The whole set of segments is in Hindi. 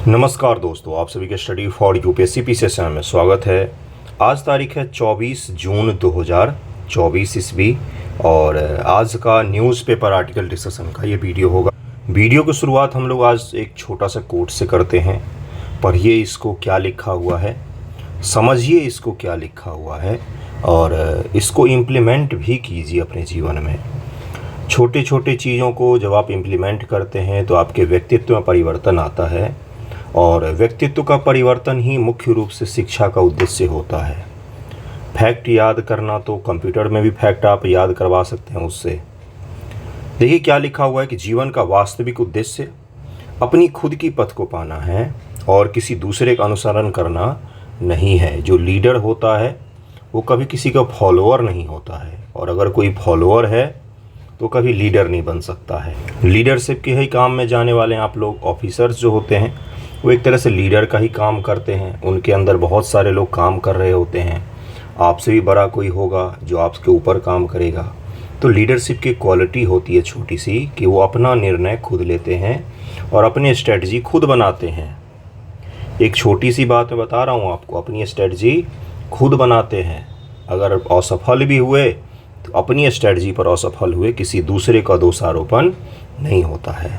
नमस्कार दोस्तों, आप सभी के study for UPSC PC channel में स्वागत है। आज तारीख है 24 जून 2024 ईस्वी और आज का न्यूज़पेपर आर्टिकल डिस्कशन का ये वीडियो होगा। वीडियो की शुरुआत हम लोग आज एक छोटा सा कोट से करते हैं। पढ़िए इसको क्या लिखा हुआ है, समझिए इसको क्या लिखा हुआ है और इसको इम्प्लीमेंट भी कीजिए अपने जीवन में। छोटे छोटे चीज़ों को जब आप इम्प्लीमेंट करते हैं तो आपके व्यक्तित्व में परिवर्तन आता है और व्यक्तित्व का परिवर्तन ही मुख्य रूप से शिक्षा का उद्देश्य होता है। फैक्ट याद करना तो कंप्यूटर में भी फैक्ट आप याद करवा सकते हैं उससे। देखिए क्या लिखा हुआ है कि जीवन का वास्तविक उद्देश्य अपनी खुद की पथ को पाना है और किसी दूसरे का अनुसरण करना नहीं है। जो लीडर होता है वो कभी किसी का फॉलोअर नहीं होता है और अगर कोई फॉलोअर है तो कभी लीडर नहीं बन सकता है। लीडरशिप के ही काम में जाने वाले आप लोग ऑफिसर्स जो होते हैं वो एक तरह से लीडर का ही काम करते हैं। उनके अंदर बहुत सारे लोग काम कर रहे होते हैं। आपसे भी बड़ा कोई होगा जो आपके ऊपर काम करेगा। तो लीडरशिप की क्वालिटी होती है छोटी सी कि वो अपना निर्णय खुद लेते हैं और अपनी स्ट्रेटजी खुद बनाते हैं। एक छोटी सी बात मैं बता रहा हूँ आपको, अपनी स्ट्रेटजी खुद बनाते हैं। अगर असफल भी हुए तो अपनी स्ट्रेटजी पर असफल हुए, किसी दूसरे का दोषारोपण नहीं होता है।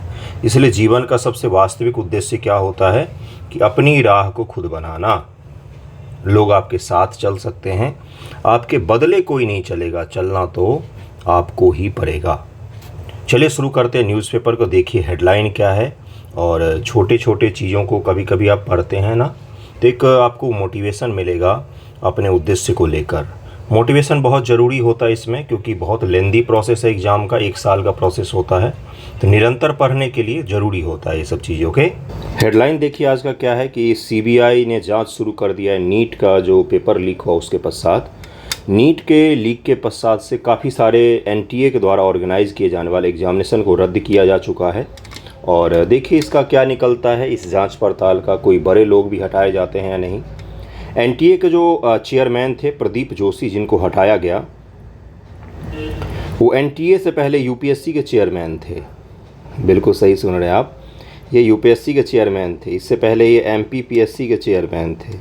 इसलिए जीवन का सबसे वास्तविक उद्देश्य क्या होता है कि अपनी राह को खुद बनाना। लोग आपके साथ चल सकते हैं, आपके बदले कोई नहीं चलेगा, चलना तो आपको ही पड़ेगा। चलिए शुरू करते हैं न्यूज़पेपर को। देखिए हेडलाइन क्या है और छोटे छोटे चीज़ों को कभी कभी आप पढ़ते हैं ना तो एक आपको मोटिवेशन मिलेगा अपने उद्देश्य को लेकर। मोटिवेशन बहुत ज़रूरी होता है इसमें, क्योंकि बहुत लेंदी प्रोसेस है एग्ज़ाम का, 1 साल का प्रोसेस होता है। तो निरंतर पढ़ने के लिए ज़रूरी होता है ये सब चीज़ों के। हेडलाइन देखिए आज का क्या है कि सीबीआई ने जांच शुरू कर दिया है नीट का जो पेपर लीक हुआ उसके पश्चात। नीट के लीक के पश्चात से काफ़ी सारे एनटीए के द्वारा ऑर्गेनाइज़ किए जाने वाले एग्जामिनेशन को रद्द किया जा चुका है। और देखिए इसका क्या निकलता है इस जाँच पड़ताल का, कोई बड़े लोग भी हटाए जाते हैं या नहीं। एनटीए के जो चेयरमैन थे प्रदीप जोशी, जिनको हटाया गया, वो एनटीए से पहले यूपीएससी के चेयरमैन थे। बिल्कुल सही सुन रहे हैं आप, ये यूपीएससी के चेयरमैन थे। इससे पहले ये एमपीपीएससी के चेयरमैन थे।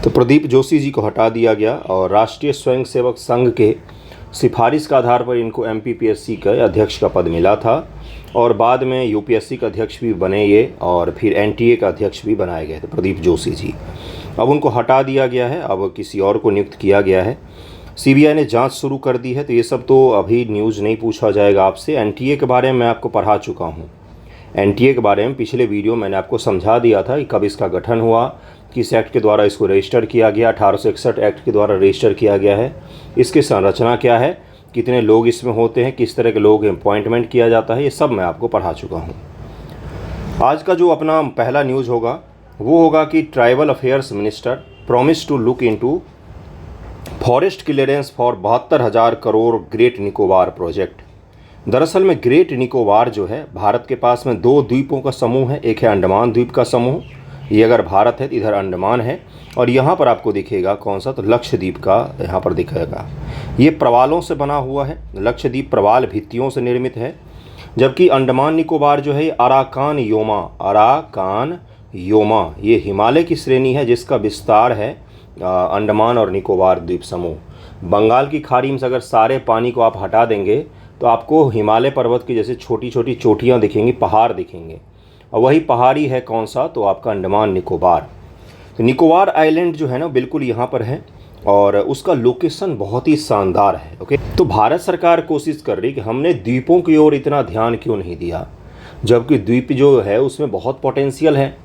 तो प्रदीप जोशी जी को हटा दिया गया और राष्ट्रीय स्वयंसेवक संघ के सिफारिश का आधार पर इनको एमपीपीएससी का अध्यक्ष का पद मिला था और बाद में यूपीएससी का अध्यक्ष भी बने ये और फिर एनटीए का अध्यक्ष भी बनाए गए थे प्रदीप जोशी जी। अब उनको हटा दिया गया है, अब किसी और को नियुक्त किया गया है। सीबीआई ने जांच शुरू कर दी है। तो ये सब तो अभी न्यूज़ नहीं पूछा जाएगा आपसे। एनटीए के बारे में मैं आपको पढ़ा चुका हूँ। एनटीए के बारे में पिछले वीडियो मैंने आपको समझा दिया था कि कब इसका गठन हुआ, किस एक्ट के द्वारा इसको रजिस्टर किया गया। 1861 एक्ट के द्वारा रजिस्टर किया गया है। इसकी संरचना क्या है, कितने लोग इसमें होते हैं, किस तरह के लोग अपॉइंटमेंट किया जाता है, ये सब मैं आपको पढ़ा चुका हूँ। आज का जो अपना पहला न्यूज़ होगा वो होगा कि tribal affairs minister promise to look into forest clearance for 72,000 crore great Nicobar project. दरअसल में ग्रेट निकोबार जो है भारत के पास में 2 द्वीपों का समूह है। एक है अंडमान द्वीप का समूह, ये अगर भारत है तो इधर अंडमान है, और यहाँ पर आपको दिखेगा कौन सा, तो लक्षद्वीप का यहाँ पर दिखेगा। ये प्रवालों से बना हुआ है। लक्षद्वीप प्रवाल भित्तियों से निर्मित है, जबकि अंडमान निकोबार जो है अराकान योमा ये हिमालय की श्रेणी है जिसका विस्तार है अंडमान और निकोबार द्वीप समूह। बंगाल की खाड़ी में से अगर सारे पानी को आप हटा देंगे तो आपको हिमालय पर्वत की जैसे छोटी छोटी चोटियाँ दिखेंगी, पहाड़ दिखेंगे, और वही पहाड़ी है कौन सा, तो आपका अंडमान निकोबार। तो निकोबार आइलैंड जो है ना बिल्कुल यहाँ पर है और उसका लोकेशन बहुत ही शानदार है। ओके, तो भारत सरकार कोशिश कर रही कि हमने द्वीपों की ओर इतना ध्यान क्यों नहीं दिया, जबकि द्वीप जो है उसमें बहुत पोटेंशियल है।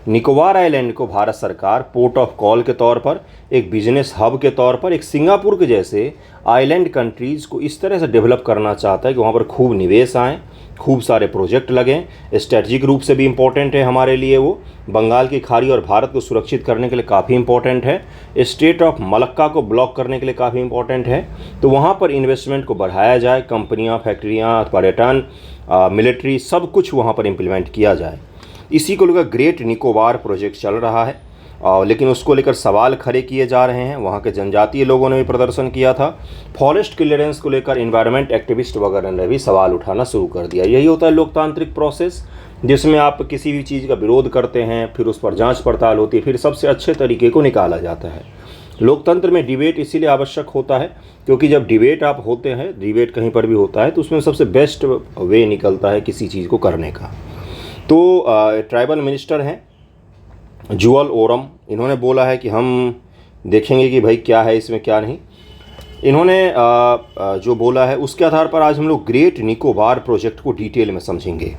निकोबार आइलैंड को भारत सरकार पोर्ट ऑफ कॉल के तौर पर, एक बिजनेस हब के तौर पर, एक सिंगापुर के जैसे आइलैंड कंट्रीज़ को इस तरह से डेवलप करना चाहता है कि वहाँ पर खूब निवेश आए, खूब सारे प्रोजेक्ट लगें। स्ट्रेटजिक रूप से भी इम्पोर्टेंट है हमारे लिए वो। बंगाल की खाड़ी और भारत को सुरक्षित करने के लिए काफ़ी इम्पोर्टेंट है। स्टेट ऑफ मलक्का को ब्लॉक करने के लिए काफ़ी इम्पोर्टेंट है। तो वहाँ पर इन्वेस्टमेंट को बढ़ाया जाए, कंपनियाँ, फैक्ट्रियाँ, पर्यटन, मिलिट्री, सब कुछ वहाँ पर इम्प्लीमेंट किया जाए। इसी को लेकर ग्रेट निकोबार प्रोजेक्ट चल रहा है लेकिन उसको लेकर सवाल खड़े किए जा रहे हैं। वहाँ के जनजातीय लोगों ने भी प्रदर्शन किया था। फॉरेस्ट क्लियरेंस को लेकर इन्वायरमेंट एक्टिविस्ट वगैरह ने भी सवाल उठाना शुरू कर दिया। यही होता है लोकतांत्रिक प्रोसेस, जिसमें आप किसी भी चीज़ का विरोध करते हैं, फिर उस पर जांच पड़ताल होती है, फिर सबसे अच्छे तरीके को निकाला जाता है। लोकतंत्र में डिबेट इसीलिए आवश्यक होता है क्योंकि जब डिबेट आप होते हैं, डिबेट कहीं पर भी होता है, तो उसमें सबसे बेस्ट वे निकलता है किसी चीज़ को करने का। तो ट्राइबल मिनिस्टर हैं जुअल ओरम, इन्होंने बोला है कि हम देखेंगे कि भाई क्या है इसमें क्या नहीं। इन्होंने जो बोला है उसके आधार पर आज हम लोग ग्रेट निकोबार प्रोजेक्ट को डिटेल में समझेंगे।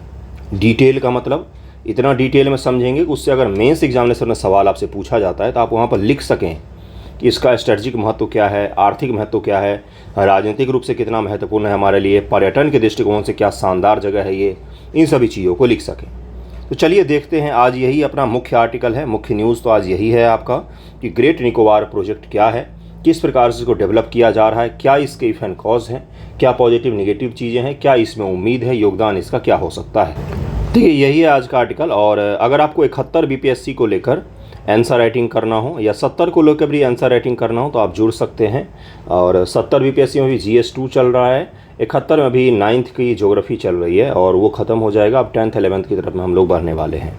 डिटेल का मतलब इतना डिटेल में समझेंगे कि उससे अगर मेंस एग्जामिनेशन में सवाल आपसे पूछा जाता है तो आप वहाँ पर लिख सकें कि इसका स्ट्रेटजिक महत्व क्या है, आर्थिक महत्व क्या है, राजनीतिक रूप से कितना महत्वपूर्ण है हमारे लिए, पर्यटन के दृष्टिकोण से क्या शानदार जगह है ये, इन सभी चीज़ों को लिख सकें। तो चलिए देखते हैं, आज यही अपना मुख्य आर्टिकल है, मुख्य न्यूज़ तो आज यही है आपका कि ग्रेट निकोबार प्रोजेक्ट क्या है, किस प्रकार से इसको डेवलप किया जा रहा है, क्या इसके इफ एंड कॉज हैं, क्या पॉजिटिव निगेटिव चीज़ें हैं, क्या इसमें उम्मीद है, योगदान इसका क्या हो सकता है। देखिए यही है आज का आर्टिकल। और अगर आपको 71 बीपीएससी को लेकर आंसर राइटिंग करना हो या 70 को लेकर भी आंसर राइटिंग करना हो तो आप जुड़ सकते हैं। और 70 बीपीएससी में भी GS2 चल रहा है, 71 में भी 9th की ज्योग्राफी चल रही है और वो ख़त्म हो जाएगा। अब 10th 11th की तरफ में हम लोग बढ़ने वाले हैं।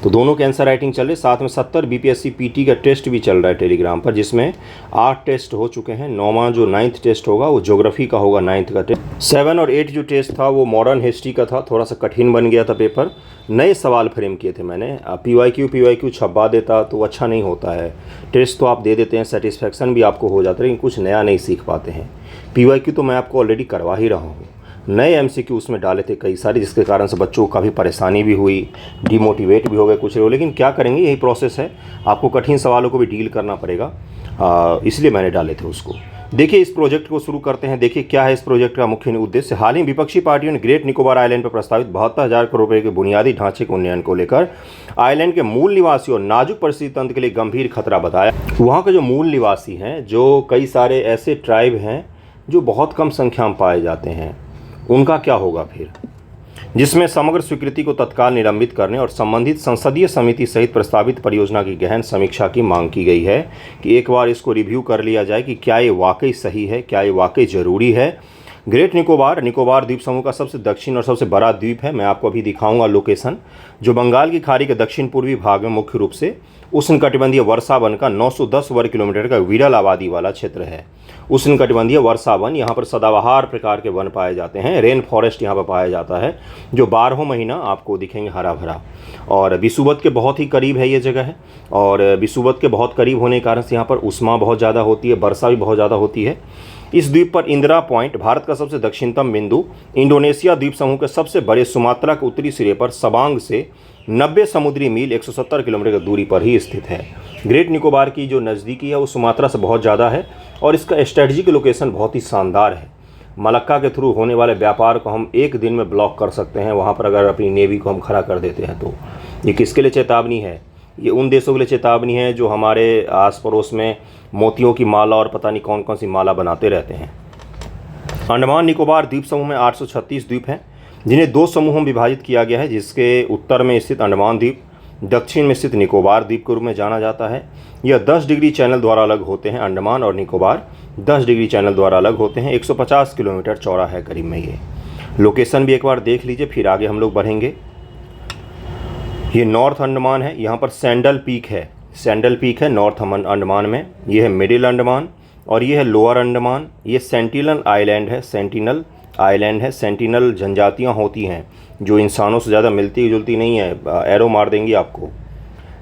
तो दोनों के आंसर राइटिंग चल रही है। साथ में 70 बीपीएससी पीटी का टेस्ट भी चल रहा है टेलीग्राम पर, जिसमें 8 टेस्ट हो चुके हैं। 9वां जो 9th टेस्ट होगा वो ज्योग्राफी का होगा, 9th का टेस्ट। 7 और 8 जो टेस्ट था वो मॉडर्न हिस्ट्री का था, थोड़ा सा कठिन बन गया था पेपर। नए सवाल फ्रेम किए थे मैंने। PYQ छपवा देता तो अच्छा नहीं होता है। टेस्ट तो आप दे देते हैं, सेटिस्फेक्शन भी आपको हो जाता है, लेकिन कुछ नया नहीं सीख पाते हैं। PYQ तो मैं आपको ऑलरेडी करवा ही रहा हूँ। नए MCQ उसमें डाले थे कई सारे, जिसके कारण से बच्चों को काफ़ी परेशानी भी हुई, डिमोटिवेट भी हो गए कुछ लोग। लेकिन क्या करेंगे, यही प्रोसेस है, आपको कठिन सवालों को भी डील करना पड़ेगा, इसलिए मैंने डाले थे उसको। देखिए इस प्रोजेक्ट को शुरू करते हैं। देखिए क्या है इस प्रोजेक्ट का मुख्य उद्देश्य। हाल ही विपक्षी पार्टियों ने ग्रेट निकोबार आइलैंड पर प्रस्तावित 72,000 करोड़ रुपये के बुनियादी ढांचे के उन्नयन को लेकर आइलैंड के मूल निवासियों और नाजुक परिस्थिति तंत्र के लिए गंभीर खतरा बताया। वहाँ के जो मूल निवासी हैं, जो कई सारे ऐसे ट्राइब हैं जो बहुत कम संख्या में पाए जाते हैं, उनका क्या होगा फिर, जिसमें समग्र स्वीकृति को तत्काल निलंबित करने और संबंधित संसदीय समिति सहित प्रस्तावित परियोजना की गहन समीक्षा की मांग की गई है कि एक बार इसको रिव्यू कर लिया जाए कि क्या ये वाकई सही है, क्या ये वाकई ज़रूरी है। ग्रेट निकोबार द्वीप समूह का सबसे दक्षिण और सबसे बड़ा द्वीप है। मैं आपको अभी दिखाऊंगा लोकेशन, जो बंगाल की खाड़ी के दक्षिण पूर्वी भाग में मुख्य रूप से उष्णकटिबंधीय वर्षा वन का 910 वर्ग किलोमीटर का विरल आबादी वाला क्षेत्र है। उष्णकटिबंधीय वर्षा वन, यहाँ पर सदाबहार प्रकार के वन पाए जाते हैं। रेन फॉरेस्ट यहाँ पर पाया जाता है, जो 12 महीना आपको दिखेंगे हरा भरा। और विषुवत के बहुत ही करीब है ये जगह है, और विषुवत के बहुत करीब होने के कारण से यहाँ पर उष्मा बहुत ज़्यादा होती है, वर्षा भी बहुत ज़्यादा होती है। इस द्वीप पर इंदिरा पॉइंट, भारत का सबसे दक्षिणतम बिंदु, इंडोनेशिया द्वीप समूह के सबसे बड़े सुमात्रा के उत्तरी सिरे पर सबांग से 90 समुद्री मील 170 किलोमीटर की दूरी पर ही स्थित है। ग्रेट निकोबार की जो नज़दीकी है वो सुमात्रा से बहुत ज़्यादा है और इसका स्ट्रेटजिक लोकेशन बहुत ही शानदार है। मलक्का के थ्रू होने वाले व्यापार को हम एक दिन में ब्लॉक कर सकते हैं वहाँ पर, अगर अपनी नेवी को हम खड़ा कर देते हैं तो। ये किसके लिए चेतावनी है? ये उन देशों के लिए चेतावनी है जो हमारे आस पड़ोस में मोतियों की माला और पता नहीं कौन कौन सी माला बनाते रहते हैं। अंडमान निकोबार द्वीप समूह में 836 द्वीप हैं, जिन्हें 2 समूहों में विभाजित किया गया है, जिसके उत्तर में स्थित अंडमान द्वीप, दक्षिण में स्थित निकोबार द्वीप के रूप में जाना जाता है। यह 10 डिग्री चैनल द्वारा अलग होते हैं। अंडमान और निकोबार 10 डिग्री चैनल द्वारा अलग होते हैं। 150 किलोमीटर चौड़ा है करीब में ये। लोकेशन भी एक बार देख लीजिए, फिर आगे हम लोग बढ़ेंगे। ये नॉर्थ अंडमान है, यहाँ पर सैंडल पीक है। सैंडल पीक है नॉर्थ अंडमान में। ये है मिडिल अंडमान और ये है लोअर अंडमान। ये सेंटिनल आइलैंड है, सेंटिनल आइलैंड है। सेंटिनल जनजातियाँ होती हैं जो इंसानों से ज़्यादा मिलती जुलती नहीं है, एरो मार देंगी आपको।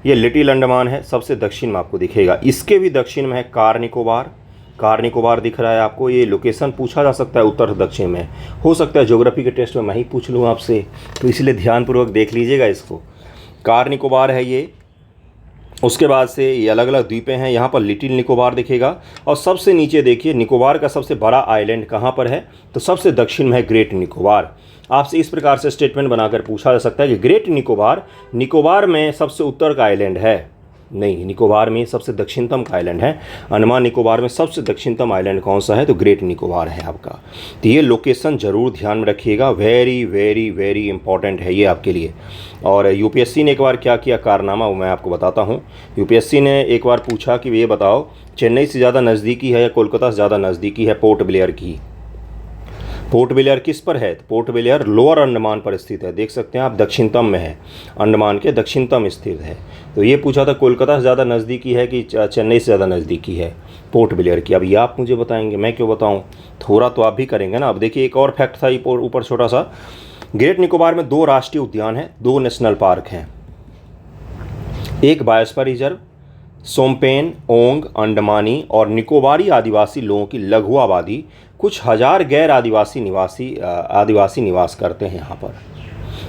ये लिटिल अंडमान है, सबसे दक्षिण में आपको दिखेगा। इसके भी दक्षिण में है कार निकोबार। कार निकोबार दिख रहा है आपको। ये लोकेशन पूछा जा सकता है उत्तर दक्षिण में, हो सकता है ज्योग्राफी के टेस्ट में मैं ही पूछ लूँ आपसे, तो इसलिए ध्यानपूर्वक देख लीजिएगा इसको। कार निकोबार है ये। उसके बाद से ये अलग अलग द्वीपें हैं। यहाँ पर लिटिल निकोबार दिखेगा और सबसे नीचे देखिए निकोबार का सबसे बड़ा आइलैंड कहाँ पर है, तो सबसे दक्षिण में है ग्रेट निकोबार। आपसे इस प्रकार से स्टेटमेंट बनाकर पूछा जा सकता है कि ग्रेट निकोबार निकोबार में सबसे उत्तर का आइलैंड है। नहीं, निकोबार में सबसे दक्षिणतम का आइलैंड है। अंडमान निकोबार में सबसे दक्षिणतम आइलैंड कौन सा है? तो ग्रेट निकोबार है आपका। तो ये लोकेशन ज़रूर ध्यान में रखिएगा, वेरी वेरी वेरी इंपॉर्टेंट है ये आपके लिए। और यूपीएससी ने एक बार क्या किया कारनामा, वो मैं आपको बताता हूँ। यूपीएससी ने एक बार पूछा कि ये बताओ चेन्नई से ज़्यादा नज़दीकी है या कोलकाता से ज़्यादा नज़दीकी है पोर्ट ब्लेयर की? पोर्ट ब्लेयर किस पर है? पोर्ट ब्लेयर लोअर अंडमान पर स्थित है, देख सकते हैं आप, दक्षिणतम में है, अंडमान के दक्षिणतम स्थित है। तो ये पूछा था कोलकाता से ज़्यादा नज़दीकी है कि चेन्नई से ज़्यादा नज़दीकी है पोर्ट ब्लेयर की। अब ये आप मुझे बताएंगे, मैं क्यों बताऊँ, थोड़ा तो आप भी करेंगे ना। अब देखिए एक और फैक्ट था ऊपर छोटा सा, ग्रेट निकोबार में 2 राष्ट्रीय उद्यान हैं, 2 नेशनल पार्क हैं, एक बायोस्फीयर रिजर्व, सोमपेन, ओंग, अंडमानी और निकोबारी आदिवासी लोगों की लघु आबादी कुछ हज़ार गैर आदिवासी निवास करते हैं यहाँ पर।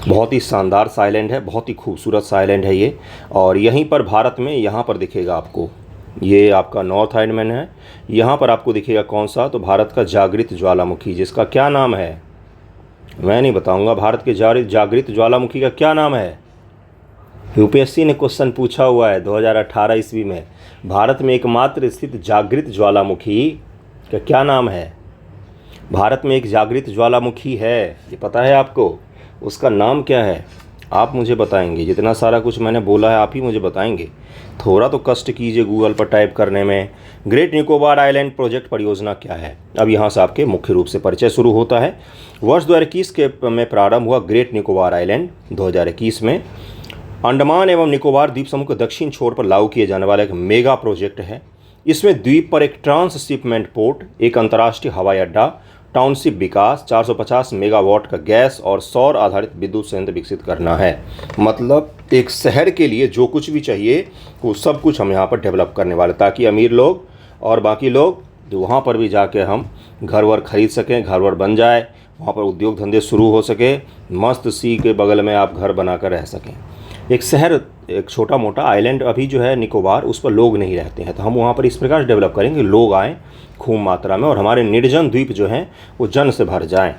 बहुत ही शानदार सा आइलैंड है, बहुत ही खूबसूरत सा आइलैंड है ये। और यहीं पर भारत में यहाँ पर दिखेगा आपको, ये आपका नॉर्थ आइलैंड है, यहाँ पर आपको दिखेगा कौन सा? तो भारत का जागृत ज्वालामुखी, जिसका क्या नाम है मैं नहीं बताऊँगा। भारत के जागृत ज्वालामुखी का क्या नाम है? यूपीएससी ने क्वेश्चन पूछा हुआ है 2018 ईस्वी में, भारत में एकमात्र स्थित जागृत ज्वालामुखी का क्या नाम है? भारत में एक जागृत ज्वालामुखी है, ये पता है आपको? उसका नाम क्या है? आप मुझे बताएंगे। जितना सारा कुछ मैंने बोला है आप ही मुझे बताएंगे। थोड़ा तो कष्ट कीजिए गूगल पर टाइप करने में। ग्रेट निकोबार आइलैंड प्रोजेक्ट परियोजना क्या है? अब यहाँ से आपके मुख्य रूप से परिचय शुरू होता है। वर्ष 2021 में प्रारंभ हुआ ग्रेट निकोबार आइलैंड 2021 में अंडमान एवं निकोबार द्वीप समूह के दक्षिण छोर पर लागू किए जाने वाला एक मेगा प्रोजेक्ट है। इसमें द्वीप पर एक ट्रांसशिपमेंट पोर्ट, एक अंतर्राष्ट्रीय हवाई अड्डा, टाउनशिप विकास, 450 मेगावाट का गैस और सौर आधारित विद्युत संयंत्र विकसित करना है। मतलब एक शहर के लिए जो कुछ भी चाहिए वो सब कुछ हम यहाँ पर डेवलप करने वाले, ताकि अमीर लोग और बाकी लोग जो वहाँ पर भी जाके हम घर वर खरीद सकें, घर वर बन जाए, वहाँ पर उद्योग धंधे शुरू हो सके, मस्त सी के बगल में आप घर बनाकर रह सकें। एक शहर, एक छोटा मोटा आइलैंड अभी जो है निकोबार, उस पर लोग नहीं रहते हैं, तो हम वहाँ पर इस प्रकार डेवलप करेंगे, लोग आएँ खूब मात्रा में और हमारे निर्जन द्वीप जो हैं वो जन से भर जाएं।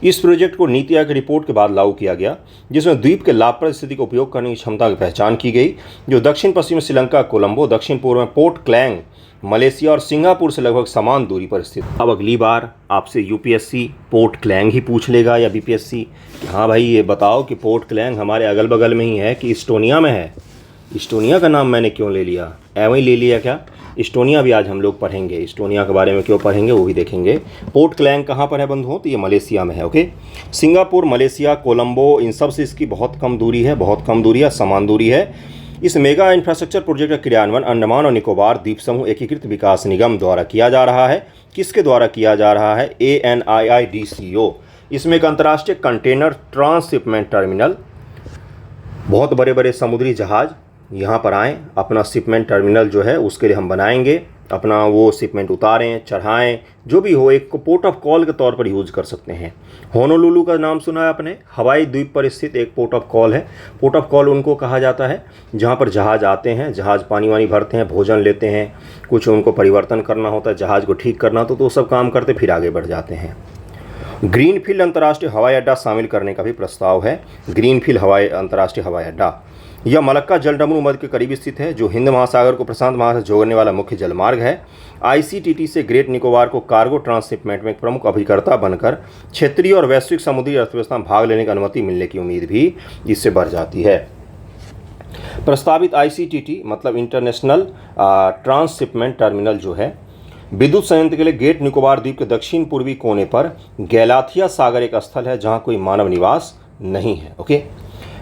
इस प्रोजेक्ट को नीति आयोग की रिपोर्ट के बाद लागू किया गया, जिसमें द्वीप के लाभप्रद स्थिति का उपयोग करने की क्षमता की पहचान की गई, जो दक्षिण पश्चिम श्रीलंका कोलंबो, दक्षिण पूर्व में पोर्ट क्लैंग, मलेशिया और सिंगापुर से लगभग समान दूरी पर स्थित। अब अगली बार आपसे यूपीएससी पोर्ट क्लैंग ही पूछ लेगा या बीपीएससी कि हाँ भाई ये बताओ कि पोर्ट क्लैंग हमारे अगल बगल में ही है कि इस्टोनिया में है? इस्टोनिया का नाम मैंने क्यों ले लिया, एवं ही ले लिया क्या? इस्टोनिया भी आज हम लोग पढ़ेंगे, इस्टोनिया के बारे में क्यों पढ़ेंगे वो भी देखेंगे। पोर्ट क्लैंग कहाँ पर है बंधुओं? तो ये मलेशिया में है। ओके, सिंगापुर, मलेशिया, कोलंबो, इन सब से इसकी बहुत कम दूरी है, बहुत कम दूरी है, समान दूरी है। इस मेगा इंफ्रास्ट्रक्चर प्रोजेक्ट का क्रियान्वयन अंडमान और निकोबार द्वीप समूह एकीकृत विकास निगम द्वारा किया जा रहा है। किसके द्वारा किया जा रहा है? ANIIDCO। इसमें एक अंतर्राष्ट्रीय कंटेनर ट्रांसशिपमेंट टर्मिनल, बहुत बड़े बड़े समुद्री जहाज यहाँ पर आएँ, अपना शिपमेंट टर्मिनल जो है उसके लिए हम बनाएंगे, अपना वो शिपमेंट उतारें, चढ़ाएं, जो भी हो, एक पोर्ट ऑफ कॉल के तौर पर यूज़ कर सकते हैं। होनोलुलु का नाम सुना है आपने? हवाई द्वीप पर स्थित एक पोर्ट ऑफ कॉल है। पोर्ट ऑफ कॉल उनको कहा जाता है जहाँ पर जहाज़ आते हैं, जहाज़ पानी वानी भरते हैं, भोजन लेते हैं, कुछ उनको परिवर्तन करना होता है, जहाज़ को ठीक करना तो वो सब काम करते फिर आगे बढ़ जाते हैं। ग्रीनफील्ड अंतर्राष्ट्रीय हवाई अड्डा शामिल करने का भी प्रस्ताव है। ग्रीनफील्ड अंतर्राष्ट्रीय हवाई अड्डा यह मलक्का जलडमरू मध्य के करीब स्थित है, जो हिंद महासागर को प्रशांत महासागर से जोड़ने वाला मुख्य जलमार्ग है। ICTT से ग्रेट निकोबार को कार्गो ट्रांसशिपमेंट में एक प्रमुख अभिकर्ता बनकर क्षेत्रीय और वैश्विक समुद्री अर्थव्यवस्था में भाग लेने की अनुमति मिलने की उम्मीद भी इससे बढ़ जाती है। प्रस्तावित ICTT मतलब इंटरनेशनल ट्रांसशिपमेंट टर्मिनल जो है विद्युत संयंत्र के लिए ग्रेट निकोबार द्वीप के दक्षिण पूर्वी कोने पर गैलाथिया सागर एक स्थल है जहाँ कोई मानव निवास नहीं है। ओके,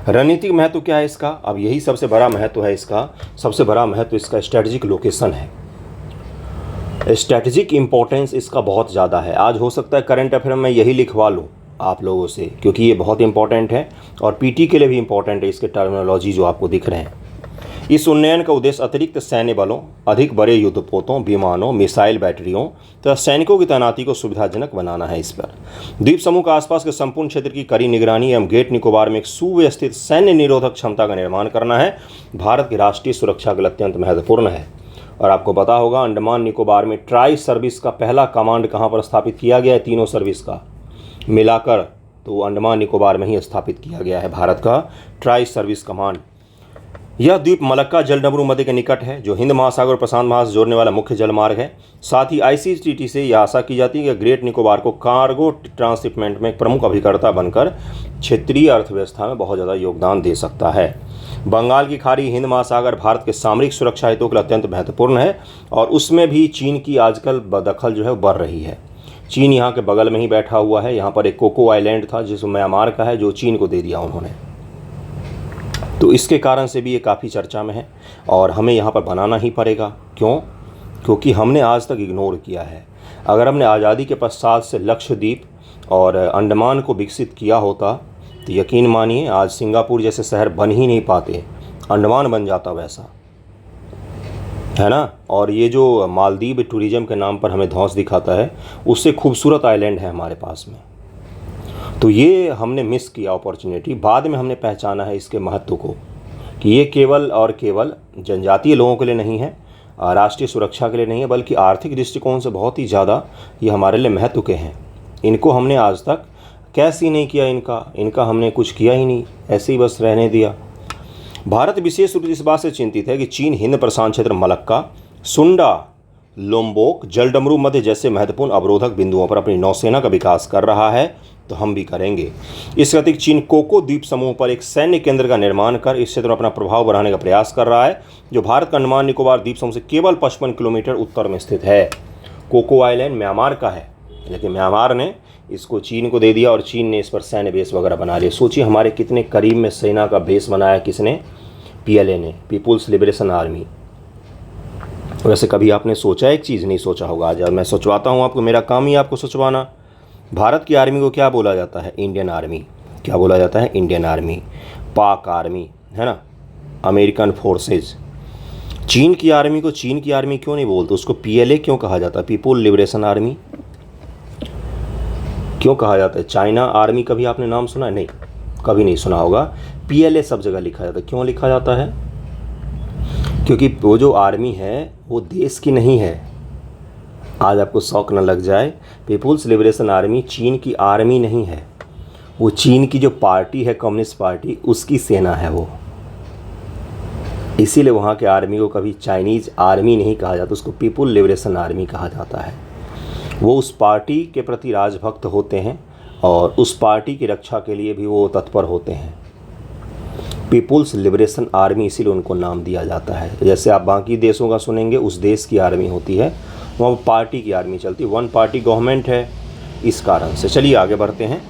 रणनीतिक महत्व क्या है इसका? अब यही सबसे बड़ा महत्व है इसका। सबसे बड़ा महत्व इसका स्ट्रेटजिक लोकेशन है। स्ट्रेटजिक इंपॉर्टेंस इसका बहुत ज़्यादा है। आज हो सकता है करंट अफेयर में यही लिखवा लूँ आप लोगों से, क्योंकि ये बहुत इंपॉर्टेंट है और पीटी के लिए भी इंपॉर्टेंट है इसके टर्मिनोलॉजी जो आपको दिख रहे हैं। इस उन्नयन का उद्देश्य अतिरिक्त सैन्य बलों, अधिक बड़े युद्धपोतों, विमानों, मिसाइल बैटरियों तथा सैनिकों की तैनाती को सुविधाजनक बनाना है। इस पर द्वीप समूह के आसपास के संपूर्ण क्षेत्र की कड़ी निगरानी एवं ग्रेट निकोबार में एक सुव्यवस्थित सैन्य निरोधक क्षमता का निर्माण करना है। भारत की राष्ट्रीय सुरक्षा के लिए अत्यंत महत्वपूर्ण है। और आपको पता होगा अंडमान निकोबार में ट्राई सर्विस का पहला कमांड कहाँ पर स्थापित किया गया है? तीनों सर्विस का मिलाकर तो अंडमान निकोबार में ही स्थापित किया गया है भारत का ट्राई सर्विस कमांड। यह द्वीप मलक्का जलडमरू मध्य के निकट है, जो हिंद महासागर और प्रशांत महासागर से जोड़ने वाला मुख्य जलमार्ग है। साथ ही आईसीटीटी से यह आशा की जाती है कि ग्रेट निकोबार को कार्गो ट्रांसशिपमेंट में एक प्रमुख अभिकर्ता बनकर क्षेत्रीय अर्थव्यवस्था में बहुत ज़्यादा योगदान दे सकता है। बंगाल की खाड़ी, हिंद महासागर भारत के सामरिक सुरक्षा हेतु के लिए अत्यंत महत्वपूर्ण है और उसमें भी चीन की आजकल दखल जो है बढ़ रही है। चीन यहाँ के बगल में ही बैठा हुआ है। यहाँ पर एक कोको आइलैंड था जिसमें म्यांमार का है, जो चीन को दे दिया उन्होंने। तो इसके कारण से भी ये काफ़ी चर्चा में है और हमें यहाँ पर बनाना ही पड़ेगा। क्यों? क्योंकि हमने आज तक इग्नोर किया है। अगर हमने आज़ादी के पश्चात से लक्षद्वीप और अंडमान को विकसित किया होता तो यकीन मानिए आज सिंगापुर जैसे शहर बन ही नहीं पाते, अंडमान बन जाता वैसा, है ना। और ये जो मालदीव टूरिज़्म के नाम पर हमें धौंस दिखाता है, उससे खूबसूरत आइलैंड है हमारे पास में। तो ये हमने मिस किया अपॉर्चुनिटी। बाद में हमने पहचाना है इसके महत्व को कि ये केवल और केवल जनजातीय लोगों के लिए नहीं है, राष्ट्रीय सुरक्षा के लिए नहीं है, बल्कि आर्थिक दृष्टिकोण से बहुत ही ज़्यादा ये हमारे लिए महत्व के हैं। इनको हमने आज तक कैसे नहीं किया, इनका हमने कुछ किया ही नहीं, ऐसे ही बस रहने दिया। भारत विशेष रूप से इस बात से चिंतित है कि चीन हिंद प्रशांत क्षेत्र, मलक्का, सुंडा, लोम्बोक, जलडमरू मध्य जैसे महत्वपूर्ण अवरोधक बिंदुओं पर अपनी नौसेना का विकास कर रहा है, तो हम भी करेंगे। इसके अतिरिक्त चीन कोको द्वीप समूह पर एक सैन्य केंद्र का निर्माण कर इस क्षेत्र में अपना प्रभाव बढ़ाने का प्रयास कर रहा है, जो भारत का अंडमान निकोबार द्वीप समूह से केवल 55 किलोमीटर उत्तर में स्थित है। कोको आइलैंड म्यांमार का है, लेकिन म्यांमार ने इसको चीन को दे दिया और चीन ने इस पर सैन्य बेस वगैरह बना लिया। सोचिए हमारे कितने करीब में सेना का बेस बनाया किसने? PLA ने, पीपुल्स लिबरेशन आर्मी। वैसे कभी आपने सोचा एक चीज़ नहीं सोचा होगा, आज मैं सोचवाता हूँ आपको, मेरा काम ही आपको सोचवाना। भारत की आर्मी को क्या बोला जाता है? Indian army. क्या बोला जाता है? Indian army. पाक आर्मी, है ना, अमेरिकन फोर्सेज। चीन की आर्मी को चीन की आर्मी क्यों नहीं बोलते? उसको PLA क्यों कहा जाता है? पीपुल लिबरेशन आर्मी क्यों कहा जाता है? चाइना आर्मी कभी आपने नाम सुना है? नहीं, कभी नहीं सुना होगा। PLA सब जगह लिखा जाता है। क्यों लिखा जाता है? क्योंकि वो जो आर्मी है वो देश की नहीं है। आज आपको शौक न लग जाए, पीपुल्स लिबरेशन आर्मी चीन की आर्मी नहीं है, वो चीन की जो पार्टी है, कम्युनिस्ट पार्टी, उसकी सेना है वो। इसीलिए वहाँ के आर्मी को कभी चाइनीज़ आर्मी नहीं कहा जाता, उसको पीपुल लिबरेशन आर्मी कहा जाता है। वो उस पार्टी के प्रति राजभक्त होते हैं और उस पार्टी की रक्षा के लिए भी वो तत्पर होते हैं। पीपुल्स लिबरेशन आर्मी इसीलिए उनको नाम दिया जाता है। जैसे आप बाकी देशों का सुनेंगे, उस देश की आर्मी होती है, वहाँ पार्टी की आर्मी चलती है, वन पार्टी गवर्नमेंट है, इस कारण से। चलिए आगे बढ़ते हैं।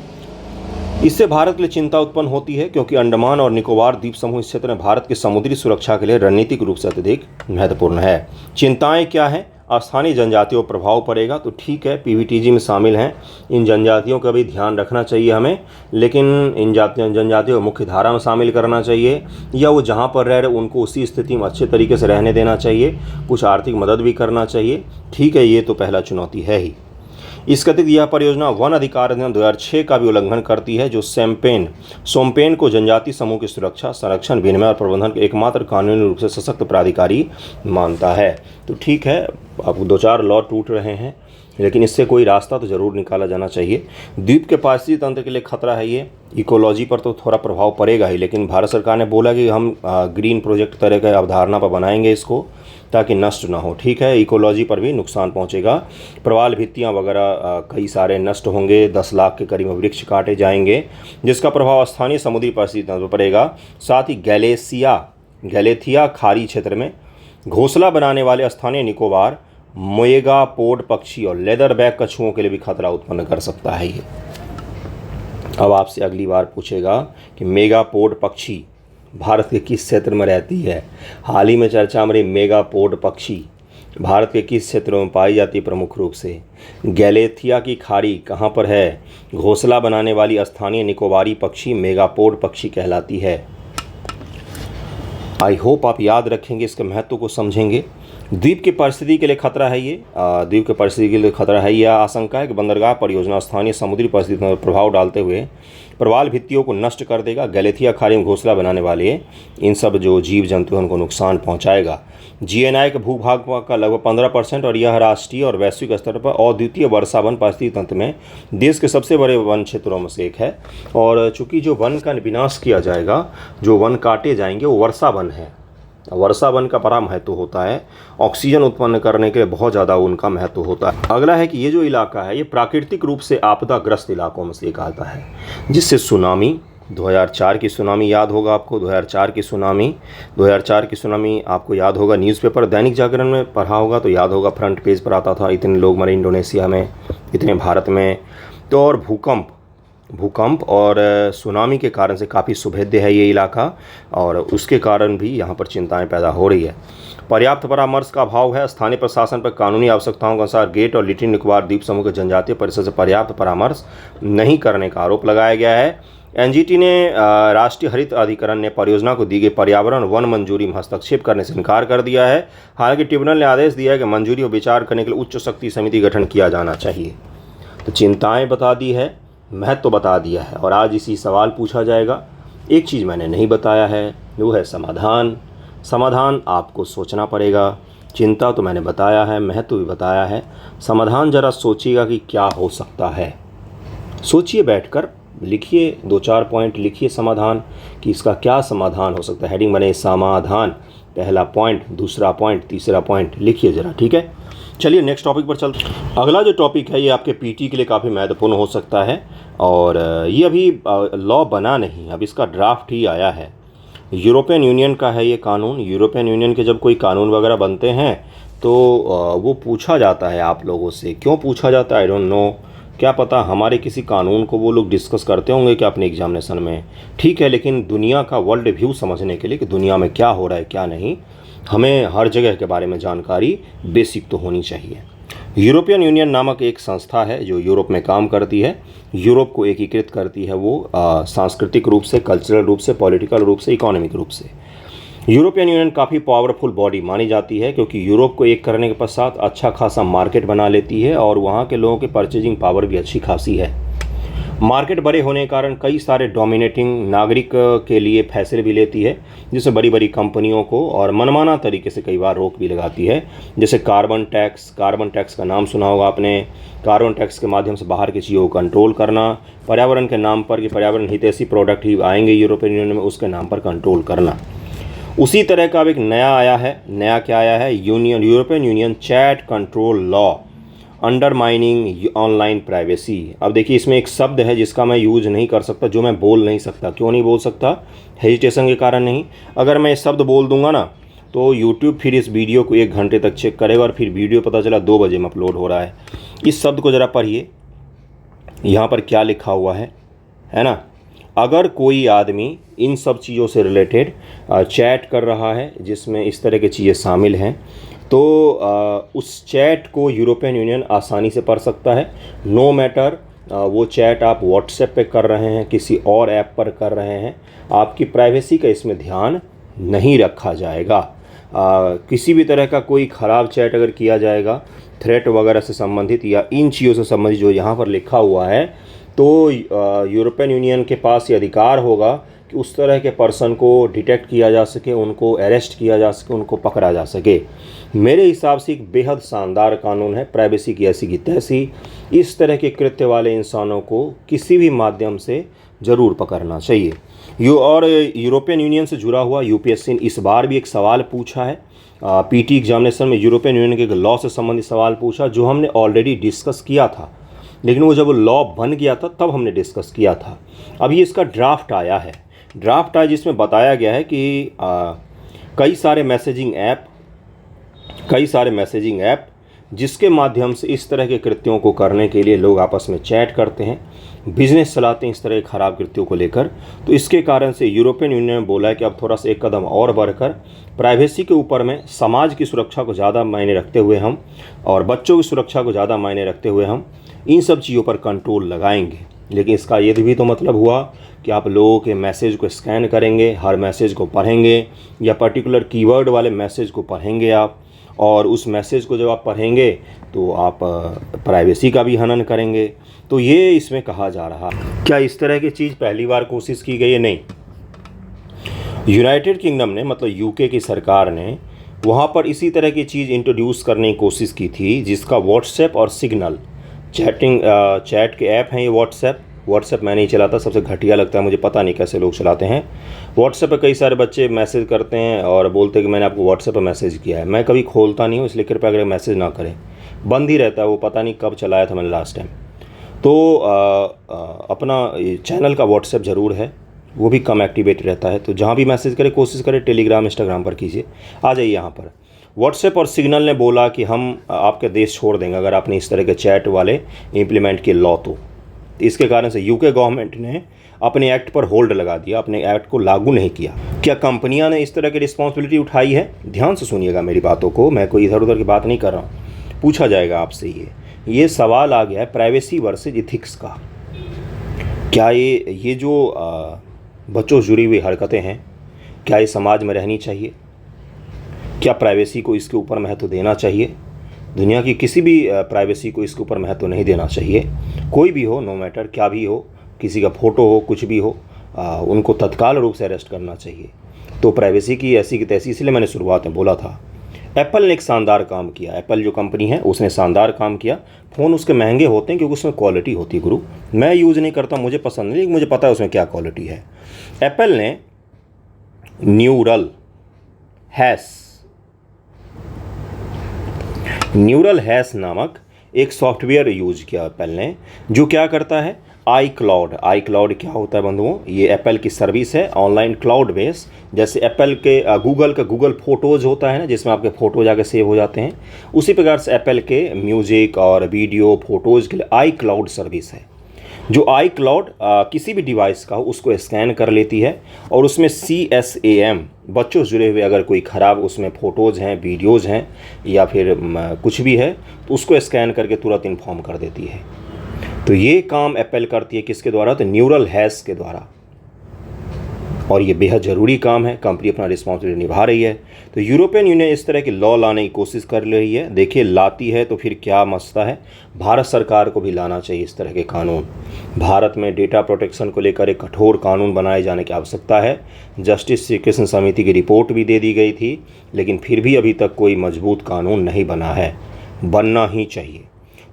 इससे भारत के लिए चिंता उत्पन्न होती है क्योंकि अंडमान और निकोबार द्वीप समूह इस क्षेत्र में भारत की समुद्री सुरक्षा के लिए रणनीतिक रूप से अत्यधिक महत्वपूर्ण है। चिंताएं क्या हैं? स्थानीय जनजातियों पर प्रभाव पड़ेगा, तो ठीक है, PVTG में शामिल हैं, इन जनजातियों का भी ध्यान रखना चाहिए हमें, लेकिन इन जनजातियों को मुख्य धारा में शामिल करना चाहिए, या वो जहाँ पर रह रहे उनको उसी स्थिति में अच्छे तरीके से रहने देना चाहिए, कुछ आर्थिक मदद भी करना चाहिए। ठीक है, ये तो पहला चुनौती है ही। इसके अतिरिक्त यह परियोजना वन अधिकार अधिनियम 2006 का भी उल्लंघन करती है, जो सोमपेन को जनजाति समूह की सुरक्षा, संरक्षण, विनिमय और प्रबंधन के एकमात्र कानूनी रूप से सशक्त प्राधिकारी मानता है। तो ठीक है, अब 2-4 लॉ टूट रहे हैं, लेकिन इससे कोई रास्ता तो ज़रूर निकाला जाना चाहिए। द्वीप के पारिस्थितिक तंत्र के लिए खतरा है ये, इकोलॉजी पर तो थोड़ा प्रभाव पड़ेगा ही, लेकिन भारत सरकार ने बोला कि हम ग्रीन प्रोजेक्ट तरह के अवधारणा पर बनाएंगे इसको, ताकि नष्ट ना हो। ठीक है, इकोलॉजी पर भी नुकसान पहुंचेगा, प्रवाल भित्तियां वगैरह कई सारे नष्ट होंगे, 10 लाख के करीब वृक्ष काटे जाएंगे, जिसका प्रभाव स्थानीय समुद्री परिस्थितियों पर पड़ेगा। साथ ही गैलेथिया खाड़ी क्षेत्र में घोंसला बनाने वाले स्थानीय निकोबार मेगापोड पक्षी और लेदरबैक कछुओं के लिए भी खतरा उत्पन्न कर सकता है ये। अब आपसे अगली बार पूछेगा कि मेगापोड पक्षी भारत के किस क्षेत्र में रहती है? हाल ही में चर्चा में रही मेगापोड पक्षी भारत के किस क्षेत्रों में पाई जाती है? प्रमुख रूप से गैलेथिया की खाड़ी कहाँ पर है? घोंसला बनाने वाली स्थानीय निकोबारी पक्षी मेगापोड पक्षी कहलाती है। आई होप आप याद रखेंगे, इसके महत्व को समझेंगे द्वीप की परिस्थिति के लिए खतरा है ये द्वीप की परिस्थिति के लिए खतरा है। यह आशंका है कि बंदरगाह परियोजना स्थानीय समुद्री परिस्थितियों पर प्रभाव डालते हुए प्रवाल भित्तियों को नष्ट कर देगा। गैलेथिया खाड़ी में घोंसला बनाने वाले इन सब जो जीव जंतु हैं उनको नुकसान पहुंचाएगा। जीएनआई के भूभाग का लगभग 15% और यह राष्ट्रीय और वैश्विक स्तर पर अद्वितीय वर्षा वन पारिस्थितिकी तंत्र में देश के सबसे बड़े वन क्षेत्रों में से एक है। और चूंकि जो वन का विनाश किया जाएगा, जो वन काटे जाएंगे, वो वर्षा वन है। वर्षा वन का बड़ा महत्व होता है, ऑक्सीजन उत्पन्न करने के लिए बहुत ज़्यादा उनका महत्व होता है। अगला है कि ये जो इलाका है ये प्राकृतिक रूप से आपदाग्रस्त इलाकों में से एक आता है, जिससे सुनामी 2004 की सुनामी याद होगा आपको। 2004 की सुनामी आपको याद होगा। न्यूज़पेपर दैनिक जागरण में पढ़ा होगा तो याद होगा, फ्रंट पेज पर आता था, इतने लोग मरे इंडोनेशिया में, इतने भारत में। तो और भूकंप और सुनामी के कारण से काफ़ी सुभेद्य है ये इलाका, और उसके कारण भी यहाँ पर चिंताएं पैदा हो रही है। पर्याप्त परामर्श का अभाव है। स्थानीय प्रशासन पर कानूनी आवश्यकताओं के अनुसार गेट और लिटिल निकोबार द्वीप समूह के जनजातीय परिषद से पर्याप्त परामर्श नहीं करने का आरोप लगाया गया है। एनजीटी ने राष्ट्रीय हरित अधिकरण ने परियोजना को दी गई पर्यावरण वन मंजूरी में हस्तक्षेप करने से इनकार कर दिया है। हालांकि ट्रिब्यूनल ने आदेश दिया है कि मंजूरी और विचार करने के लिए उच्च शक्ति समिति गठन किया जाना चाहिए। तो चिंताएं बता दी है, महत्व बता दिया है, और आज इसी सवाल पूछा जाएगा। एक चीज़ मैंने नहीं बताया है, वो है समाधान आपको सोचना पड़ेगा। चिंता तो मैंने बताया है, महत्व भी बताया है। समाधान ज़रा सोचिएगा कि क्या हो सकता है। सोचिए, बैठकर लिखिए, 2-4 पॉइंट लिखिए समाधान कि इसका क्या समाधान हो सकता है। हेडिंग बने समाधान, पहला पॉइंट, दूसरा पॉइंट, तीसरा पॉइंट लिखिए ज़रा, ठीक है। चलिए नेक्स्ट टॉपिक पर चलते हैं। अगला जो टॉपिक है ये आपके पीटी के लिए काफ़ी महत्वपूर्ण हो सकता है, और ये अभी लॉ बना नहीं, अब इसका ड्राफ्ट ही आया है। यूरोपियन यूनियन का है ये कानून। यूरोपियन यूनियन के जब कोई कानून वगैरह बनते हैं तो वो पूछा जाता है आप लोगों से। क्यों पूछा जाता है आई डोंट नो, क्या पता हमारे किसी कानून को वो लोग डिस्कस करते होंगे क्या अपने एग्जामिनेशन में, ठीक है। लेकिन दुनिया का वर्ल्ड व्यू समझने के लिए कि दुनिया में क्या हो रहा है क्या नहीं, हमें हर जगह के बारे में जानकारी बेसिक तो होनी चाहिए। यूरोपियन यूनियन नामक एक संस्था है जो यूरोप में काम करती है, यूरोप को एकीकृत करती है। वो सांस्कृतिक रूप से, कल्चरल रूप से, पॉलिटिकल रूप से, इकोनॉमिक रूप से यूरोपियन यूनियन काफ़ी पावरफुल बॉडी मानी जाती है, क्योंकि यूरोप को एक करने के पश्चात अच्छा खासा मार्केट बना लेती है, और वहाँ के लोगों की परचेजिंग पावर भी अच्छी खासी है। मार्केट बड़े होने के कारण कई सारे डोमिनेटिंग नागरिक के लिए फैसले भी लेती है, जिससे बड़ी बड़ी कंपनियों को और मनमाना तरीके से कई बार रोक भी लगाती है। जैसे कार्बन टैक्स का नाम सुना होगा आपने। कार्बन टैक्स के माध्यम से बाहर की चीज़ों को कंट्रोल करना, पर्यावरण के नाम पर कि पर्यावरण हितैषी प्रोडक्ट ही आएंगे यूरोपियन यूनियन में, उसके नाम पर कंट्रोल करना। उसी तरह का अब एक नया आया है। नया क्या आया है? European Union chat control law undermining online privacy. अब देखिए, इसमें एक शब्द है जिसका मैं यूज नहीं कर सकता, जो मैं बोल नहीं सकता। क्यों नहीं बोल सकता? हेजिटेशन के कारण नहीं। अगर मैं ये शब्द बोल दूंगा ना तो यूट्यूब फिर इस वीडियो को 1 घंटे तक चेक करेगा, और फिर वीडियो पता चला 2 बजे में अपलोड हो रहा है। इस शब्द को ज़रा पढ़िए, यहाँ पर क्या लिखा हुआ है ना। अगर कोई आदमी इन सब चीज़ों से रिलेटेड चैट कर रहा है जिसमें इस तरह की चीज़ें शामिल हैं, तो उस चैट को यूरोपियन यूनियन आसानी से पढ़ सकता है। नो मैटर वो चैट आप व्हाट्सएप पे कर रहे हैं, किसी और ऐप पर कर रहे हैं, आपकी प्राइवेसी का इसमें ध्यान नहीं रखा जाएगा। किसी भी तरह का कोई ख़राब चैट अगर किया जाएगा, थ्रेट वगैरह से संबंधित या इन चीज़ों से संबंधित जो यहाँ पर लिखा हुआ है, तो यूरोपियन यूनियन के पास ये अधिकार होगा कि उस तरह के पर्सन को डिटेक्ट किया जा सके, उनको अरेस्ट किया जा सके, उनको पकड़ा जा सके। मेरे हिसाब से एक बेहद शानदार कानून है। प्राइवेसी की ऐसी की तैसी, इस तरह के कृत्य वाले इंसानों को किसी भी माध्यम से ज़रूर पकड़ना चाहिए। और यूरोपियन यूनियन से जुड़ा हुआ यूपीएससी ने इस बार भी एक सवाल पूछा है। पीटी एग्जामिनेशन में यूरोपियन यूनियन के लॉ से संबंधित सवाल पूछा, जो हमने ऑलरेडी डिस्कस किया था, लेकिन वो जब लॉ बन गया था तब हमने डिस्कस किया था। अभी इसका ड्राफ्ट आया है। जिसमें बताया गया है कि कई सारे मैसेजिंग ऐप जिसके माध्यम से इस तरह के कृत्यों को करने के लिए लोग आपस में चैट करते हैं, बिजनेस चलाते हैं इस तरह के खराब कृत्यों को लेकर। तो इसके कारण से यूरोपियन यूनियन ने बोला है कि अब थोड़ा सा एक कदम और बढ़कर प्राइवेसी के ऊपर में समाज की सुरक्षा को ज़्यादा मायने रखते हुए हम, और बच्चों की सुरक्षा को ज़्यादा मायने रखते हुए हम इन सब चीज़ों पर कंट्रोल लगाएंगे। लेकिन इसका ये भी तो मतलब हुआ कि आप लोगों के मैसेज को स्कैन करेंगे, हर मैसेज को पढ़ेंगे, या पर्टिकुलर कीवर्ड वाले मैसेज को पढ़ेंगे आप, और उस मैसेज को जब आप पढ़ेंगे तो आप प्राइवेसी का भी हनन करेंगे। तो ये इसमें कहा जा रहा है। क्या इस तरह की चीज़ पहली बार कोशिश की गई है? नहीं। यूनाइटेड किंगडम ने, मतलब यूके की सरकार ने वहाँ पर इसी तरह की चीज़ इंट्रोड्यूस करने की कोशिश की थी, जिसका व्हाट्सएप और सिग्नल चैट के ऐप हैं। ये व्हाट्सएप मैं नहीं चलाता, सबसे घटिया लगता है मुझे, पता नहीं कैसे लोग चलाते हैं। व्हाट्सएप पे कई सारे बच्चे मैसेज करते हैं और बोलते हैं कि मैंने आपको व्हाट्सएप पे मैसेज किया है। मैं कभी खोलता नहीं हूँ, इसलिए कृपया करके मैसेज ना करें, बंद ही रहता है वो, पता नहीं कब चलाया था मैंने लास्ट टाइम। तो अपना चैनल का व्हाट्सएप ज़रूर है, वो भी कम एक्टिवेट रहता है। तो जहाँ भी मैसेज करें कोशिश करें टेलीग्राम इंस्टाग्राम पर कीजिए। आ जाइए यहाँ पर। व्हाट्सएप और सिग्नल ने बोला कि हम आपके देश छोड़ देंगे अगर आपने इस तरह के चैट वाले इम्प्लीमेंट किए लॉ। तो इसके कारण से यूके गवर्नमेंट ने अपने एक्ट पर होल्ड लगा दिया, अपने एक्ट को लागू नहीं किया। क्या कंपनियां ने इस तरह की रिस्पॉन्सिबिलिटी उठाई है? ध्यान से सुनिएगा मेरी बातों को, मैं कोई इधर उधर की बात नहीं कर रहा हूँ। पूछा जाएगा आपसे ये सवाल आ गया है प्राइवेसी वर्सेज इथिक्स का। क्या ये जो बच्चों से जुड़ी हुई हरकतें हैं, क्या ये समाज में रहनी चाहिए? क्या प्राइवेसी को इसके ऊपर महत्व देना चाहिए? दुनिया की किसी भी प्राइवेसी को इसके ऊपर महत्व नहीं देना चाहिए। कोई भी हो, नो मैटर क्या भी हो, किसी का फ़ोटो हो, कुछ भी हो, उनको तत्काल रूप से अरेस्ट करना चाहिए। तो प्राइवेसी की ऐसी की तैसी, इसलिए मैंने शुरुआत में बोला था। एप्पल ने एक शानदार काम किया। एप्पल जो कंपनी है उसने शानदार काम किया। फ़ोन उसके महंगे होते हैं क्योंकि उसमें क्वालिटी होती है गुरु। मैं यूज़ नहीं करता, मुझे पसंद नहीं, लेकिन मुझे पता है उसमें क्या क्वालिटी है। एप्पल ने न्यूरल हैश नामक एक सॉफ्टवेयर यूज किया एप्पल ने, जो क्या करता है, आई क्लाउड क्या होता है बंधुओं? ये एप्पल की सर्विस है, ऑनलाइन क्लाउड बेस। जैसे एप्पल के गूगल फोटोज़ होता है ना, जिसमें आपके फ़ोटो जाके सेव हो जाते हैं, उसी प्रकार से एप्पल के म्यूज़िक और वीडियो फोटोज़ के लिए आई क्लाउड सर्विस है। जो आई क्लाउड किसी भी डिवाइस का हो उसको स्कैन कर लेती है और उसमें CSAM, बच्चों से जुड़े हुए अगर कोई ख़राब उसमें फ़ोटोज़ हैं, वीडियोज़ हैं या फिर कुछ भी है, तो उसको स्कैन करके तुरंत इन्फॉर्म कर देती है। तो ये काम एप्पल करती है किसके द्वारा? तो न्यूरल हैश के द्वारा। और ये बेहद ज़रूरी काम है, कंपनी अपना रिस्पॉन्सिबिलिटी निभा रही है। तो यूरोपियन यूनियन इस तरह की लॉ लाने की कोशिश कर रही है। देखिए लाती है तो फिर क्या मसला है, भारत सरकार को भी लाना चाहिए इस तरह के कानून। भारत में डेटा प्रोटेक्शन को लेकर एक कठोर कानून बनाए जाने की आवश्यकता है। जस्टिस श्री कृष्ण समिति की रिपोर्ट भी दे दी गई थी, लेकिन फिर भी अभी तक कोई मजबूत कानून नहीं बना है, बनना ही चाहिए।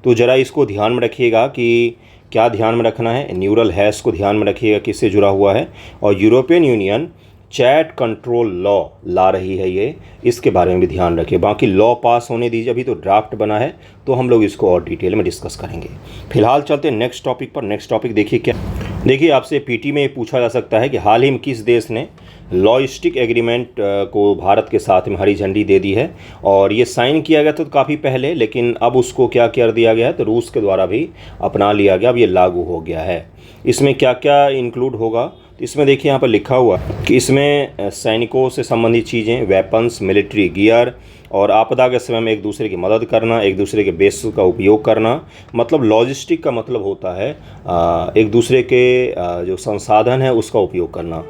तो ज़रा इसको ध्यान में रखिएगा कि क्या ध्यान में रखना है, न्यूरल हैश को ध्यान में रखिएगा किससे जुड़ा हुआ है। और European Union chat control law ला रही है ये, इसके बारे में भी ध्यान रखिए। बाकी लॉ पास होने दीजिए, अभी तो ड्राफ्ट बना है, तो हम लोग इसको और डिटेल में डिस्कस करेंगे। फिलहाल चलते हैं नेक्स्ट टॉपिक पर। नेक्स्ट टॉपिक देखिए क्या, देखिए आपसे पीटी में पूछा जा सकता है कि हाल ही में किस देश ने लॉजिस्टिक एग्रीमेंट को भारत के साथ में हरी झंडी दे दी है। और ये साइन किया गया था तो काफ़ी पहले, लेकिन अब उसको क्या कर दिया गया है, तो रूस के द्वारा भी अपना लिया गया, अब ये लागू हो गया है। इसमें क्या क्या इंक्लूड होगा, तो इसमें देखिए यहाँ पर लिखा हुआ कि इसमें सैनिकों से संबंधित चीज़ें, वेपन्स, मिलिट्री गियर और आपदा के समय में एक दूसरे की मदद करना, एक दूसरे के बेस का उपयोग करना। मतलब लॉजिस्टिक का मतलब होता है एक दूसरे के जो संसाधन है उसका उपयोग करना,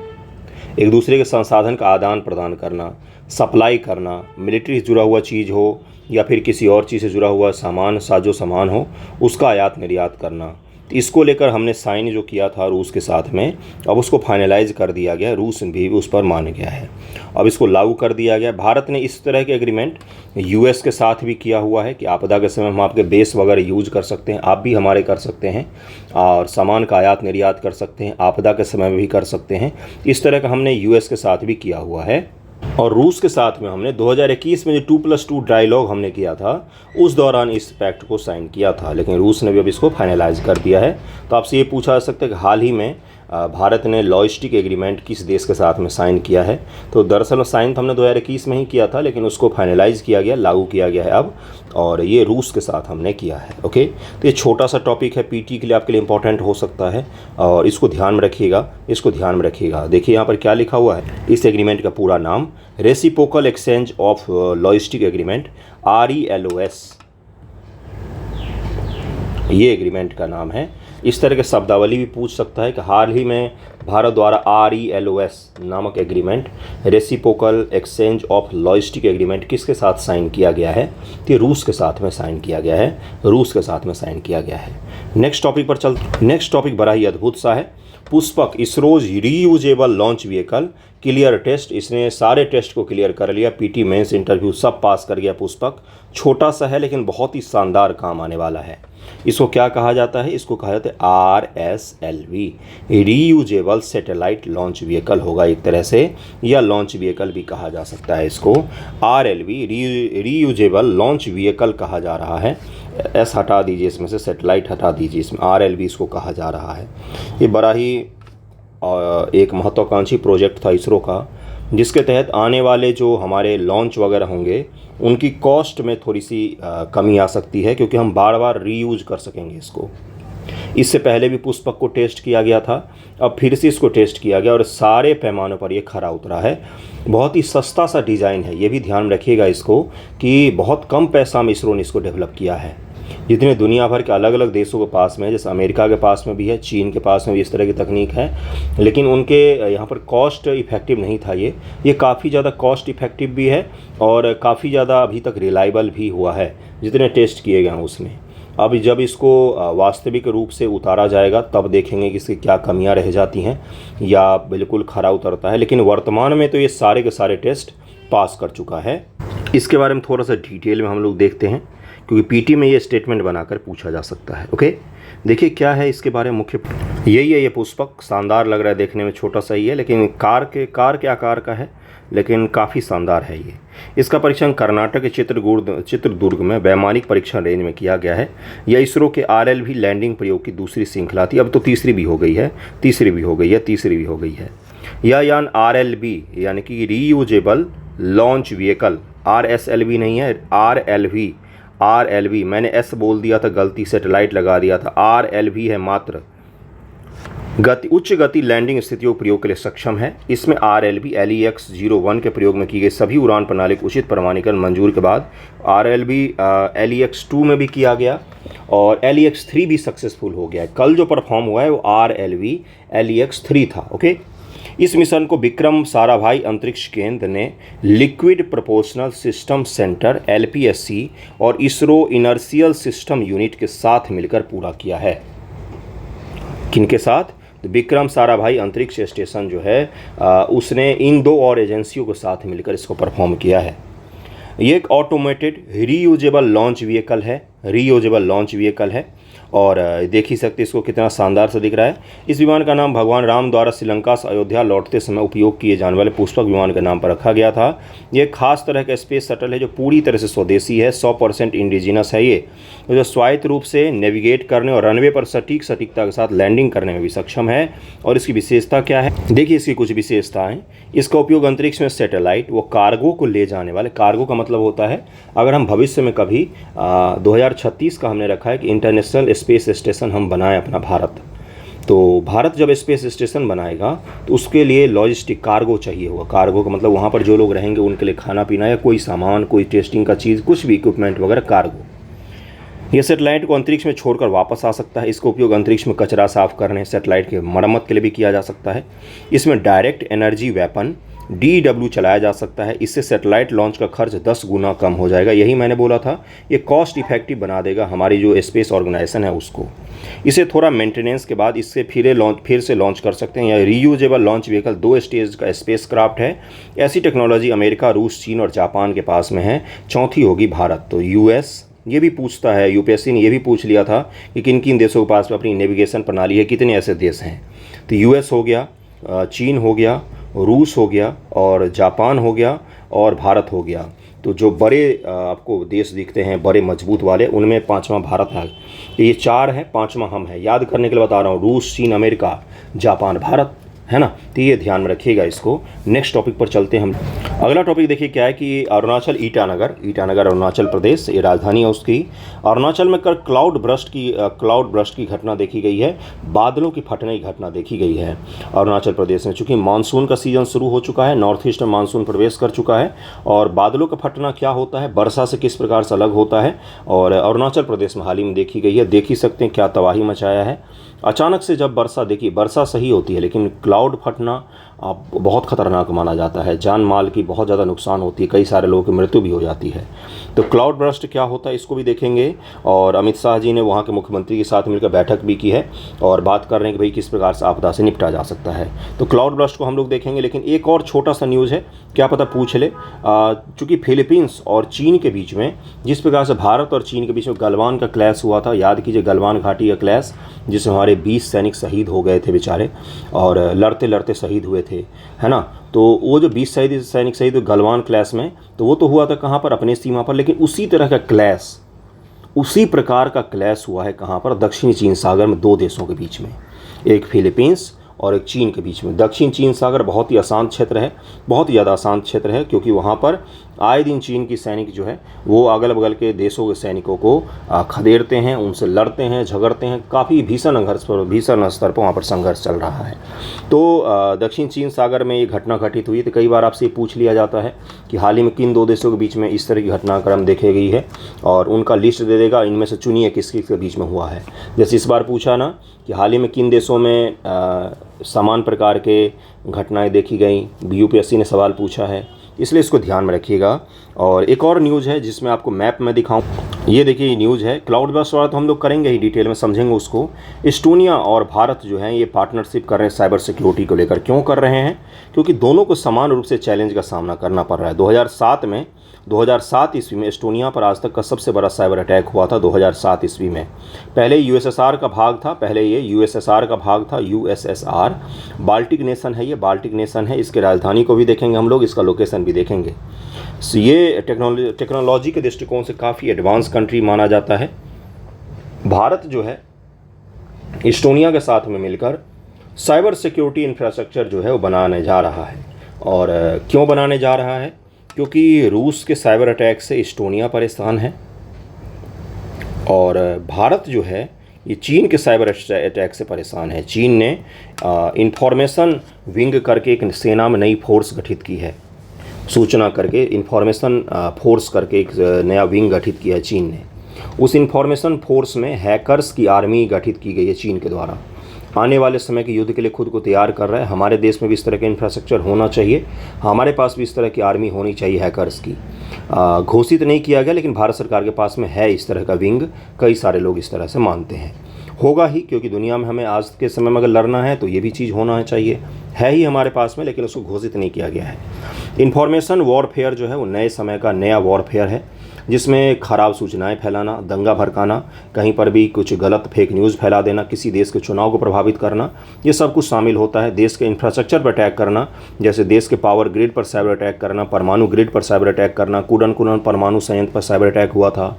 एक दूसरे के संसाधन का आदान प्रदान करना, सप्लाई करना, मिलिट्री से जुड़ा हुआ चीज़ हो या फिर किसी और चीज़ से जुड़ा हुआ सामान, साजो सामान हो, उसका आयात निर्यात करना। तो इसको लेकर हमने साइन जो किया था रूस के साथ में, अब उसको फाइनलाइज कर दिया गया, रूस भी उस पर मान गया है, अब इसको लागू कर दिया गया। भारत ने इस तरह के एग्रीमेंट US के साथ भी किया हुआ है कि आपदा के समय हम आपके बेस वगैरह यूज कर सकते हैं, आप भी हमारे कर सकते हैं, और सामान का आयात निर्यात कर सकते हैं, आपदा के समय में भी कर सकते हैं। इस तरह का हमने US के साथ भी किया हुआ है। और रूस के साथ में हमने 2021 में जो 2+2 डायलॉग हमने किया था, उस दौरान इस पैक्ट को साइन किया था, लेकिन रूस ने भी अब इसको फाइनलाइज कर दिया है। तो आपसे ये पूछा जा सकता है कि हाल ही में भारत ने लॉजिस्टिक एग्रीमेंट किस देश के साथ में साइन किया है। तो दरअसल साइन तो हमने 2021 में ही किया था, लेकिन उसको फाइनलाइज किया गया, लागू किया गया है अब, और ये रूस के साथ हमने किया है। ओके, तो ये छोटा सा टॉपिक है, पीटी के लिए आपके लिए इंपॉर्टेंट हो सकता है, और इसको ध्यान में रखिएगा, इसको ध्यान में रखिएगा। देखिए यहाँ पर क्या लिखा हुआ है, इस एग्रीमेंट का पूरा नाम reciprocal exchange of logistic agreement, RELOS, ये एग्रीमेंट का नाम है। इस तरह के शब्दावली भी पूछ सकता है कि हाल ही में भारत द्वारा RELOS नामक agreement, reciprocal exchange of logistic agreement किसके साथ साइन किया गया है? तो रूस के साथ में साइन किया गया है, रूस के साथ में साइन किया गया है। नेक्स्ट टॉपिक पर चलते। नेक्स्ट टॉपिक बड़ा ही अद्भुत सा है। Pushpak ISRO's reusable launch vehicle clear test. इसने सारे टेस्ट को क्लियर कर लिया, पीटी मेंस इंटरव्यू सब पास कर गया पुष्पक। छोटा सा है लेकिन बहुत ही शानदार काम आने वाला है। इसको क्या कहा जाता है? इसको कहा जाता है RSLV, reusable satellite launch vehicle होगा एक तरह से, या लॉन्च व्हीकल भी कहा जा सकता है इसको। RLV रीयूजेबल लॉन्च व्हीकल कहा जा रहा है। एस हटा दीजिए, इसमें से सैटेलाइट हटा दीजिए, इसमें RLV इसको कहा जा रहा है। ये बड़ा ही एक महत्वाकांक्षी प्रोजेक्ट था इसरो का, जिसके तहत आने वाले जो हमारे लॉन्च वगैरह होंगे उनकी कॉस्ट में थोड़ी सी कमी आ सकती है, क्योंकि हम बार बार रीयूज कर सकेंगे इसको। इससे पहले भी पुष्पक को टेस्ट किया गया था, अब फिर से इसको टेस्ट किया गया और सारे पैमानों पर ये खरा उतरा है। बहुत ही सस्ता सा डिज़ाइन है, ये भी ध्यान में रखिएगा इसको कि बहुत कम पैसा में इसरो ने इसको डेवलप किया है। जितने दुनिया भर के अलग अलग देशों के पास में, जैसे अमेरिका के पास में भी है, चीन के पास में भी इस तरह की तकनीक है, लेकिन उनके यहाँ पर कॉस्ट इफ़ेक्टिव नहीं था। ये काफ़ी ज़्यादा कॉस्ट इफ़ेक्टिव भी है और काफ़ी ज़्यादा अभी तक रिलायबल भी हुआ है जितने टेस्ट किए गए हैं उसमें। अब जब इसको वास्तविक रूप से उतारा जाएगा तब देखेंगे कि इसकी क्या कमियां रह जाती हैं या बिल्कुल खरा उतरता है, लेकिन वर्तमान में तो ये सारे के सारे टेस्ट पास कर चुका है। इसके बारे में थोड़ा सा डिटेल में हम लोग देखते हैं, क्योंकि पीटी में ये स्टेटमेंट बनाकर पूछा जा सकता है। ओके, देखिए क्या है इसके बारे में मुख्य। यही है ये पुष्पक, शानदार लग रहा है देखने में, छोटा सा ही है लेकिन कार के आकार का है, लेकिन काफ़ी शानदार है ये। इसका परीक्षण कर्नाटक के चित्रदुर्ग में वैमानिक परीक्षण रेंज में किया गया है। यह इसरो के RLV लैंडिंग प्रयोग की दूसरी श्रृंखला थी, अब तो तीसरी भी हो गई है। यह यान RLV यानी कि रीयूजेबल लॉन्च व्हीकल, RSLV नहीं है, RLV मैंने S बोल दिया था गलती, सैटेलाइट लगा दिया था, RLV है मात्र। उच्च गति लैंडिंग स्थितियों प्रयोग के लिए सक्षम है। इसमें RLV LEX-01 के प्रयोग में की गई सभी उड़ान प्रणाली को उचित प्रमाणीकरण मंजूर के बाद RLV LEX-2 में भी किया गया और LEX-3 भी सक्सेसफुल हो गया है। कल जो परफॉर्म हुआ है वो RLV LEX-3 था। ओके, इस मिशन को विक्रम साराभाई अंतरिक्ष केंद्र ने liquid proportional system centre LPSC और इसरो इनर्शियल सिस्टम यूनिट के साथ मिलकर पूरा किया है। किनके साथ? तो विक्रम साराभाई अंतरिक्ष स्टेशन जो है उसने इन दो और एजेंसियों के साथ मिलकर इसको परफॉर्म किया है। ये एक ऑटोमेटेड रीयूजेबल लॉन्च व्हीकल है और देख ही सकते इसको कितना शानदार सा दिख रहा है। इस विमान का नाम भगवान राम द्वारा श्रीलंका से अयोध्या लौटते समय उपयोग किए जाने वाले पुष्पक विमान के नाम पर रखा गया था। ये खास तरह का स्पेस शटल है जो पूरी तरह से स्वदेशी है, 100% इंडिजिनस है। ये जो स्वायत्त रूप से नेविगेट करने और रनवे पर सटीकता के साथ लैंडिंग करने में भी सक्षम है। और इसकी विशेषता क्या है? देखिए इसकी कुछ विशेषताएं। इसका उपयोग अंतरिक्ष में सैटेलाइट वो कार्गो को ले जाने वाले, कार्गो का मतलब होता है अगर हम भविष्य में कभी 2036 का हमने रखा है कि इंटरनेशनल स्पेस स्टेशन हम बनाएं अपना भारत, तो भारत जब स्पेस स्टेशन बनाएगा तो उसके लिए लॉजिस्टिक कार्गो चाहिए होगा। कार्गो का मतलब वहाँ पर जो लोग रहेंगे उनके लिए खाना पीना या कोई सामान, कोई टेस्टिंग का चीज़, कुछ भी इक्विपमेंट वगैरह, कार्गो। यह सैटेलाइट को अंतरिक्ष में छोड़कर वापस आ सकता है। इसका उपयोग अंतरिक्ष में कचरा साफ करने, सैटेलाइट के मरम्मत के लिए भी किया जा सकता है। इसमें डायरेक्ट एनर्जी वेपन DW चलाया जा सकता है। इससे सैटेलाइट लॉन्च का खर्च 10 गुना कम हो जाएगा। यही मैंने बोला था, ये कॉस्ट इफेक्टिव बना देगा हमारी जो स्पेस ऑर्गेनाइजेशन है उसको। इसे थोड़ा मेंटेनेंस के बाद इससे फिर से लॉन्च कर सकते हैं। यह रीयूजेबल लॉन्च व्हीकल 2 स्टेज का स्पेस क्राफ्ट है। ऐसी टेक्नोलॉजी अमेरिका, रूस, चीन और जापान के पास में है। चौथी होगी भारत। तो US ये भी पूछता है, UPSC ने ये भी पूछ लिया था कि किन किन देशों के पास में अपनी नेविगेशन प्रणाली है, कितने ऐसे देश हैं। तो US हो गया, चीन हो गया, रूस हो गया और जापान हो गया और भारत हो गया। तो जो बड़े आपको देश दिखते हैं बड़े मजबूत वाले, उनमें 5वां भारत है। ये 4 है, 5वां हम है। याद करने के लिए बता रहा हूँ, रूस, चीन, अमेरिका, जापान, भारत, है ना। तो ये ध्यान में रखिएगा इसको। नेक्स्ट टॉपिक पर चलते हैं हम। अगला टॉपिक देखिए क्या है कि अरुणाचल ईटानगर अरुणाचल प्रदेश, ये राजधानी है उसकी। अरुणाचल में कल क्लाउड ब्रस्ट की घटना देखी गई है। बादलों की फटने की घटना देखी गई है अरुणाचल प्रदेश में। चूँकि मानसून का सीजन शुरू हो चुका है, नॉर्थ ईस्ट में मानसून प्रवेश कर चुका है और बादलों का फटना क्या होता है, वर्षा से किस प्रकार से अलग होता है, और अरुणाचल प्रदेश में हाल ही में देखी गई है। देख ही सकते हैं क्या तबाही मचाया है। अचानक से जब वर्षा, देखिए वर्षा सही होती है लेकिन क्लाउड फटना बहुत ख़तरनाक माना जाता है, जान माल की बहुत ज़्यादा नुकसान होती है, कई सारे लोगों की मृत्यु भी हो जाती है। तो क्लाउड बर्स्ट क्या होता है इसको भी देखेंगे। और अमित शाह जी ने वहाँ के मुख्यमंत्री के साथ मिलकर बैठक भी की है और बात कर रहे हैं कि भाई किस प्रकार से आपदा से निपटा जा सकता है। तो क्लाउड बर्स्ट को हम लोग देखेंगे। लेकिन एक और छोटा सा न्यूज़ है, क्या पता पूछ ले, चूँकि फिलीपींस और चीन के बीच में जिस प्रकार से भारत और चीन के बीच में गलवान का क्लैश हुआ था, याद कीजिए गलवान घाटी का क्लैश, जिसमें हमारे 20 सैनिक शहीद हो गए थे बेचारे और लड़ते लड़ते शहीद हुए थे, है ना। तो वो जो 20 सैनिक शहीद गलवान क्लैश में, तो वो तो हुआ था कहाँ पर, अपने सीमा पर। लेकिन उसी तरह का क्लैश, उसी प्रकार का क्लैश हुआ है कहाँ पर, दक्षिणी चीन सागर में, दो देशों के बीच में, एक फिलीपींस और एक चीन के बीच में। दक्षिण चीन सागर बहुत ही अशांत क्षेत्र है, बहुत ही ज़्यादा अशांत क्षेत्र है, क्योंकि वहाँ पर आए दिन चीन की सैनिक जो है वो अगल बगल के देशों के सैनिकों को खदेड़ते हैं, उनसे लड़ते हैं, झगड़ते हैं, काफ़ी भीषण स्तर पर वहाँ पर संघर्ष चल रहा है। तो दक्षिण चीन सागर में ये घटना घटित हुई। तो कई बार आपसे पूछ लिया जाता है कि हाल ही में किन दो देशों के बीच में इस तरह की घटनाक्रम देखे गई है, और उनका लिस्ट दे देगा, इनमें से चुनिए किस किस के बीच में हुआ है। जैसे इस बार पूछा ना कि हाल ही में किन देशों में समान प्रकार के घटनाएं देखी गई, यूपीएससी ने सवाल पूछा है, इसलिए इसको ध्यान में रखिएगा। और एक और न्यूज़ है जिसमें आपको मैप में दिखाऊं, ये देखिए ये न्यूज़ है। क्लाउड बर्स्ट वाला तो हम लोग करेंगे ही, डिटेल में समझेंगे उसको। एस्टोनिया और भारत जो है ये पार्टनरशिप कर रहे हैं साइबर सिक्योरिटी को लेकर। क्यों कर रहे हैं? क्योंकि दोनों को समान रूप से चैलेंज का सामना करना पड़ रहा है। 2007 ईस्वी में एस्टोनिया पर आज तक का सबसे बड़ा साइबर अटैक हुआ था 2007 ईस्वी में। पहले यूएसएसआर का भाग था, यूएसएसआर बाल्टिक नेशन है, ये बाल्टिक नेशन है। इसके राजधानी को भी देखेंगे हम लोग, इसका लोकेशन भी देखेंगे। ये टेक्नोलॉजी के दृष्टिकोण से काफ़ी एडवांस कंट्री माना जाता है। भारत जो है एस्टोनिया के साथ में मिलकर साइबर सिक्योरिटी इंफ्रास्ट्रक्चर जो है वो बनाने जा रहा है। और क्यों बनाने जा रहा है? क्योंकि रूस के साइबर अटैक से एस्टोनिया परेशान है, और भारत जो है ये चीन के साइबर अटैक से परेशान है। चीन ने इंफॉर्मेशन विंग करके एक सेना में नई फोर्स गठित की है, सूचना करके इंफॉर्मेशन फोर्स करके एक नया विंग गठित किया है चीन ने। उस इंफॉर्मेशन फोर्स में हैकर्स की आर्मी गठित की गई है चीन के द्वारा। आने वाले समय के युद्ध के लिए खुद को तैयार कर रहा है। हमारे देश में भी इस तरह का इंफ्रास्ट्रक्चर होना चाहिए, हमारे पास भी इस तरह की आर्मी होनी चाहिए हैकर्स की। घोषित नहीं किया गया, लेकिन भारत सरकार के पास में है इस तरह का विंग। कई सारे लोग इस तरह से मानते हैं, होगा ही, क्योंकि दुनिया में हमें आज के समय में अगर लड़ना है तो ये भी चीज़ होना चाहिए, है ही हमारे पास में, लेकिन उसको घोषित नहीं किया गया है। इन्फॉर्मेशन वॉरफेयर जो है वो नए समय का नया वॉरफेयर है, जिसमें खराब सूचनाएं फैलाना, दंगा भड़काना, कहीं पर भी कुछ गलत फेक न्यूज़ फैला देना, किसी देश के चुनाव को प्रभावित करना, ये सब कुछ शामिल होता है। देश के इंफ्रास्ट्रक्चर पर अटैक करना, जैसे देश के पावर ग्रिड पर साइबर अटैक करना, परमाणु ग्रिड पर साइबर अटैक करना, कुडन परमाणु संयंत्र पर साइबर अटैक हुआ था।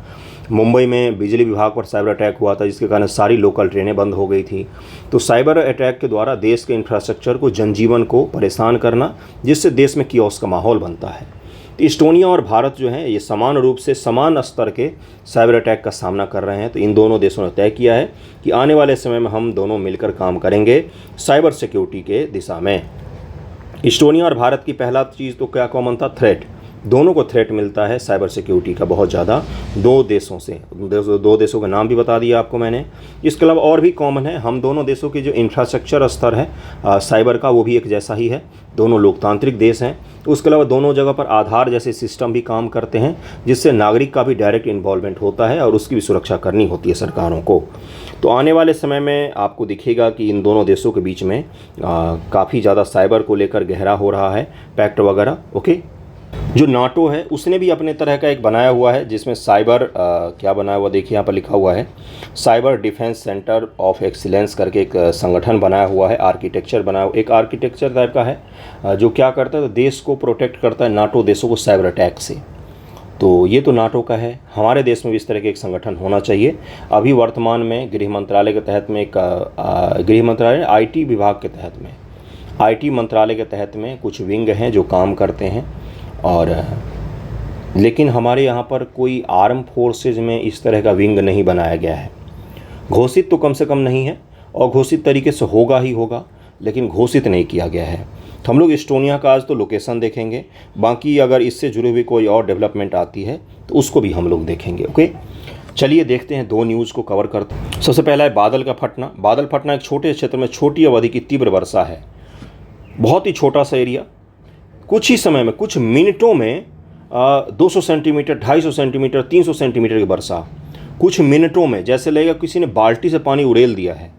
मुंबई में बिजली विभाग पर साइबर अटैक हुआ था, जिसके कारण सारी लोकल ट्रेनें बंद हो गई थी। तो साइबर अटैक के द्वारा देश के इंफ्रास्ट्रक्चर को, जनजीवन को परेशान करना, जिससे देश में कियोस्क का माहौल बनता है। तो एस्टोनिया और भारत जो है ये समान रूप से समान स्तर के साइबर अटैक का सामना कर रहे हैं। तो इन दोनों देशों ने तय किया है कि आने वाले समय में हम दोनों मिलकर काम करेंगे साइबर सिक्योरिटी के दिशा में। एस्टोनिया और भारत की पहला चीज़ तो क्या कॉमन था? थ्रेट। दोनों को थ्रेट मिलता है साइबर सिक्योरिटी का बहुत ज़्यादा, दो देशों से। दो देशों का नाम भी बता दिया आपको मैंने। इसके अलावा और भी कॉमन है, हम दोनों देशों के जो इंफ्रास्ट्रक्चर स्तर है साइबर का, वो भी एक जैसा ही है। दोनों लोकतांत्रिक देश हैं। उसके अलावा दोनों जगह पर आधार जैसे सिस्टम भी काम करते हैं, जिससे नागरिक का भी डायरेक्ट इन्वॉल्वमेंट होता है और उसकी भी सुरक्षा करनी होती है सरकारों को। तो आने वाले समय में आपको दिखेगा कि इन दोनों देशों के बीच में काफ़ी ज़्यादा साइबर को लेकर गहरा हो रहा है पैक्ट वगैरह। ओके, जो नाटो है उसने भी अपने तरह का एक बनाया हुआ है, जिसमें साइबर क्या बनाया हुआ देखिए, यहाँ पर लिखा हुआ है cyber defence centre of excellence करके एक संगठन बनाया हुआ है, आर्किटेक्चर बनाया हुआ, एक आर्किटेक्चर टाइप का है जो क्या करता है, तो देश को प्रोटेक्ट करता है नाटो देशों को साइबर अटैक से। तो ये तो नाटो का है। हमारे देश में भी इस तरह के एक संगठन होना चाहिए। अभी वर्तमान में गृह मंत्रालय के तहत में एक गृह मंत्रालय आईटी विभाग के तहत में, आईटी मंत्रालय के तहत में कुछ विंग हैं जो काम करते हैं। और लेकिन हमारे यहाँ पर कोई आर्म फोर्सेज में इस तरह का विंग नहीं बनाया गया है। घोषित तो कम से कम नहीं है, और घोषित तरीके से होगा ही होगा, लेकिन घोषित नहीं किया गया है। तो हम लोग एस्टोनिया का आज तो लोकेशन देखेंगे, बाकी अगर इससे जुड़ी हुई कोई और डेवलपमेंट आती है तो उसको भी हम लोग देखेंगे। ओके, चलिए देखते हैं, दो न्यूज़ को कवर करते हैं। सबसे पहला है बादल का फटना। बादल फटना एक छोटे क्षेत्र में छोटी अवधि की तीव्र वर्षा है। बहुत ही छोटा सा एरिया, कुछ ही समय में, कुछ मिनटों में 200 सेंटीमीटर, 250 सेंटीमीटर, 300 सेंटीमीटर की वर्षा कुछ मिनटों में, जैसे लगेगा किसी ने बाल्टी से पानी उड़ेल दिया है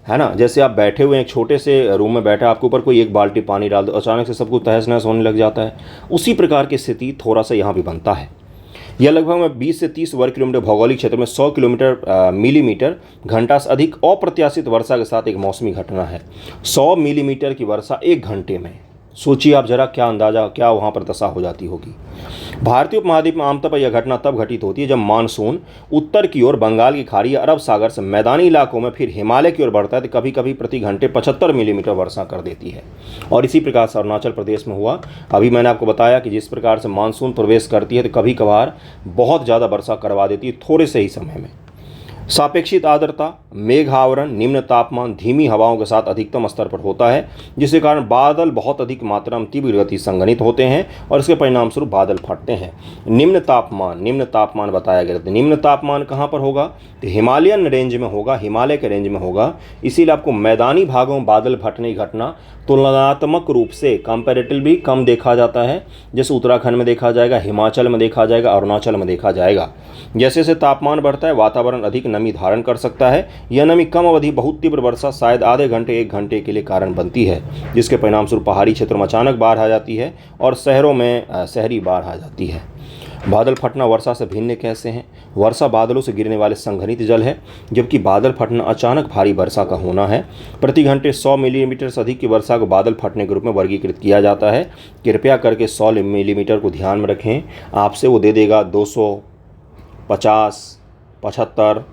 ना। जैसे आप बैठे हुए हैं एक छोटे से रूम में, बैठा आपके ऊपर कोई एक बाल्टी पानी डाल दो, अचानक से सब कुछ तहस नहस होने लग जाता है। उसी प्रकार की स्थिति थोड़ा सा यहाँ भी बनता है। यह लगभग 20 से 30 वर्ग किलोमीटर भौगोलिक क्षेत्र में 100 किलोमीटर मिलीमीटर घंटा से अधिक अप्रत्याशित वर्षा के साथ एक मौसमी घटना है। 100 मिलीमीटर की वर्षा एक घंटे में, सोचिए आप जरा, क्या अंदाजा, क्या वहाँ पर दशा हो जाती होगी। भारतीय उपमहाद्वीप में आमतौर पर यह घटना तब घटित होती है जब मानसून उत्तर की ओर बंगाल की खाड़ी या अरब सागर से मैदानी इलाकों में फिर हिमालय की ओर बढ़ता है, तो कभी कभी प्रति घंटे 75 मिलीमीटर वर्षा कर देती है। और इसी प्रकार से अरुणाचल प्रदेश में हुआ। अभी मैंने आपको बताया कि जिस प्रकार से मानसून प्रवेश करती है तो कभी कभार बहुत ज़्यादा वर्षा करवा देती है थोड़े से ही समय में। सापेक्षिक आर्द्रता, मेघ आवरण, निम्न तापमान, धीमी हवाओं के साथ अधिकतम स्तर पर होता है, जिसके कारण बादल बहुत अधिक मात्रा में तीव्र गति संघनित होते हैं और इसके परिणाम स्वरूप बादल फटते हैं। निम्न तापमान बताया गया था। निम्न तापमान कहाँ पर होगा, तो हिमालयन रेंज में होगा, हिमालय के रेंज में होगा। इसीलिए आपको मैदानी भागों में बादल फटने की घटना तुलनात्मक रूप से कंपैरेटिवली कम देखा जाता है। जैसे उत्तराखंड में देखा जाएगा, हिमाचल में देखा जाएगा, अरुणाचल में देखा जाएगा। जैसे जैसे तापमान बढ़ता है वातावरण अधिक नमी धारण कर सकता है। यह नमी कम अवधि बहुत तीव्र वर्षा शायद आधे घंटे एक घंटे के लिए कारण बनती है, जिसके परिणामस्वरूप पहाड़ी क्षेत्रों में अचानक बाढ़ आ जाती है और शहरों में शहरी बाढ़ आ जाती है। बादल फटना वर्षा से भिन्न कैसे हैं? वर्षा बादलों से गिरने वाले संघनित जल है, जबकि बादल फटना अचानक भारी वर्षा का होना है। प्रति घंटे 100 मिलीमीटर से अधिक की वर्षा को बादल फटने के रूप में वर्गीकृत किया जाता है। कृपया करके 100 मिलीमीटर को ध्यान में रखें। आपसे वो दे देगा 250, 75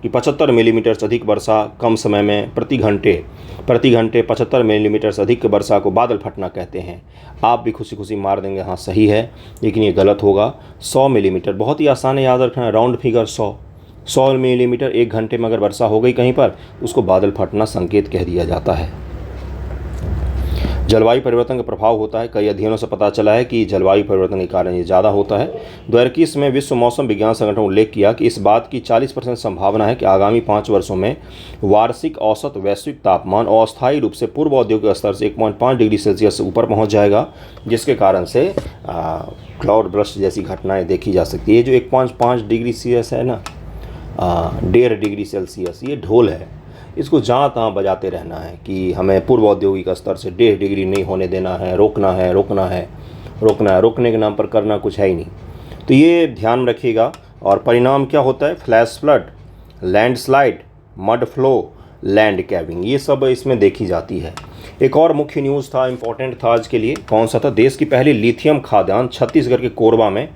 कि 75 मिलीमीटर से अधिक वर्षा कम समय में प्रति घंटे 75 मिलीमीटर से अधिक वर्षा को बादल फटना कहते हैं। आप भी खुशी खुशी मार देंगे हाँ सही है, लेकिन ये गलत होगा। 100 मिलीमीटर बहुत ही आसान है याद रखना, राउंड फिगर 100 मिलीमीटर एक घंटे में अगर वर्षा हो गई कहीं पर, उसको बादल फटना संकेत कह दिया जाता है। जलवायु परिवर्तन का प्रभाव होता है। कई अध्ययनों से पता चला है कि जलवायु परिवर्तन के कारण ये ज़्यादा होता है। 2021 में विश्व मौसम विज्ञान संगठन ने उल्लेख किया कि इस बात की 40% संभावना है कि आगामी 5 वर्षों में वार्षिक औसत वैश्विक तापमान अस्थायी रूप से पूर्व औद्योगिक स्तर से 1.5 डिग्री सेल्सियस से ऊपर पहुँच जाएगा, जिसके कारण से क्लाउड बर्स्ट जैसी घटनाएँ देखी जा सकती है। जो 1.5 डिग्री सेल्सियस है ना, 1.5 डिग्री सेल्सियस, ये ढोल है। इसको जहाँ तहाँ बजाते रहना है कि हमें पूर्व औद्योगिक स्तर से 1.5 डिग्री नहीं होने देना है, रोकना है। रोकने के नाम पर करना कुछ है ही नहीं। तो ये ध्यान रखिएगा। और परिणाम क्या होता है? Flash flood, landslide, mud flow, land caving, ये सब इसमें देखी जाती है। एक और मुख्य न्यूज़ था, इम्पोर्टेंट था आज के लिए, कौन सा था? देश की पहली लिथियम खादान छत्तीसगढ़ के कोरबा में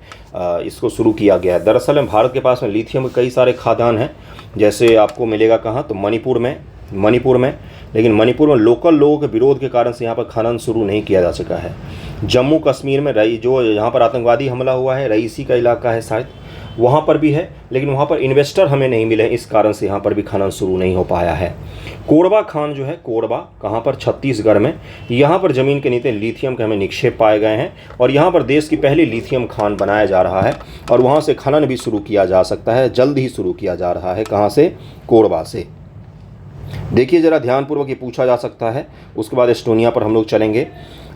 इसको शुरू किया गया है। दरअसल में भारत के पास में लिथियम के कई सारे खादान हैं। जैसे आपको मिलेगा कहाँ, तो मणिपुर में, लेकिन मणिपुर में लोकल लोगों के विरोध के कारण से यहाँ पर खनन शुरू नहीं किया जा सका है। जम्मू कश्मीर में जो यहाँ पर आतंकवादी हमला हुआ है, रईसी का इलाका है शायद, वहाँ पर भी है, लेकिन वहाँ पर इन्वेस्टर हमें नहीं मिले, इस कारण से यहाँ पर भी खनन शुरू नहीं हो पाया है। कोरबा खान जो है, कोरबा कहाँ पर? छत्तीसगढ़ में। यहाँ पर ज़मीन के नीचे लिथियम के हमें निक्षेप पाए गए हैं और यहाँ पर देश की पहली लिथियम खान बनाया जा रहा है और वहाँ से खनन भी शुरू किया जा सकता है, जल्द ही शुरू किया जा रहा है। कहाँ से? कोरबा से। देखिए ज़रा ध्यानपूर्वक, ये पूछा जा सकता है। उसके बाद एस्टोनिया पर हम लोग चलेंगे।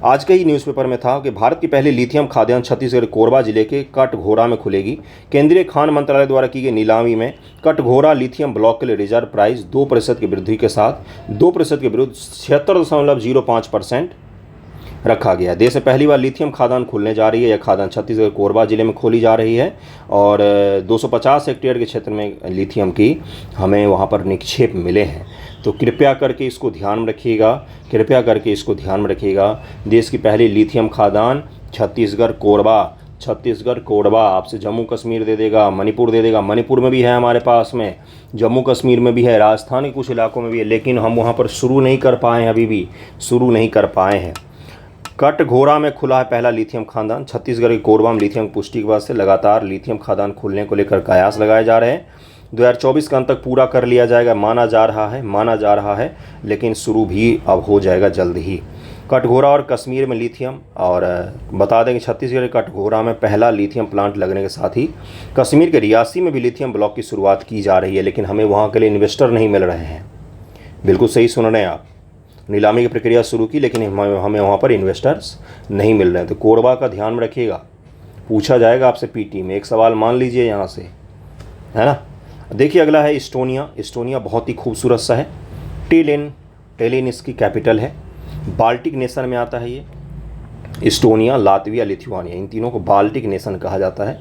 आज के ही न्यूज़पेपर में था कि भारत की पहली लिथियम खादान छत्तीसगढ़ कोरबा जिले के कटघोरा में खुलेगी। केंद्रीय खान मंत्रालय द्वारा की गई नीलामी में कटघोरा लिथियम ब्लॉक के लिए रिजर्व प्राइस 2% की वृद्धि के साथ 2% के विरुद्ध 76.05% रखा गया। देश में पहली बार लिथियम खादान खुलने जा रही है। यह खादान छत्तीसगढ़ कोरबा जिले में खोली जा रही है और 250 हेक्टेयर के क्षेत्र में लिथियम की हमें वहाँ पर निक्षेप मिले हैं। तो कृपया करके इसको ध्यान में रखिएगा। देश की पहली लिथियम खादान छत्तीसगढ़ कोरबा। आपसे जम्मू कश्मीर दे देगा, मणिपुर दे देगा। मणिपुर में भी है हमारे पास में, जम्मू कश्मीर में भी है, राजस्थान के कुछ इलाकों में भी है, लेकिन हम वहाँ पर शुरू नहीं कर पाए हैं, अभी भी शुरू नहीं कर पाए हैं। कटघोरा में खुला है पहला लिथियम खादान। छत्तीसगढ़ के कोरबा में लिथियम की पुष्टि के बाद से लगातार लिथियम खादान खुलने को लेकर कयास लगाए जा रहे हैं। 2024 का अंत तक पूरा कर लिया जाएगा माना जा रहा है, लेकिन शुरू भी अब हो जाएगा जल्द ही। कटघोरा और कश्मीर में लिथियम, और बता दें कि छत्तीसगढ़ के कटघोरा में पहला लिथियम प्लांट लगने के साथ ही कश्मीर के रियासी में भी लिथियम ब्लॉक की शुरुआत की जा रही है, लेकिन हमें वहाँ के लिए इन्वेस्टर नहीं मिल रहे हैं। बिल्कुल सही सुन रहे हैं आप, नीलामी की प्रक्रिया शुरू की लेकिन हमें वहाँ पर इन्वेस्टर्स नहीं मिल रहे हैं। तो कोरबा का ध्यान में रखिएगा, पूछा जाएगा आपसे पीटी में, एक सवाल मान लीजिए यहाँ से, है ना। देखिए अगला है इस्टोनिया। इस्टोनिया बहुत ही खूबसूरत सा है। टेलिन इसकी कैपिटल है। बाल्टिक नेशन में आता है ये। इस्टोनिया, लातविया, लिथुआनिया, इन तीनों को बाल्टिक नेशन कहा जाता है।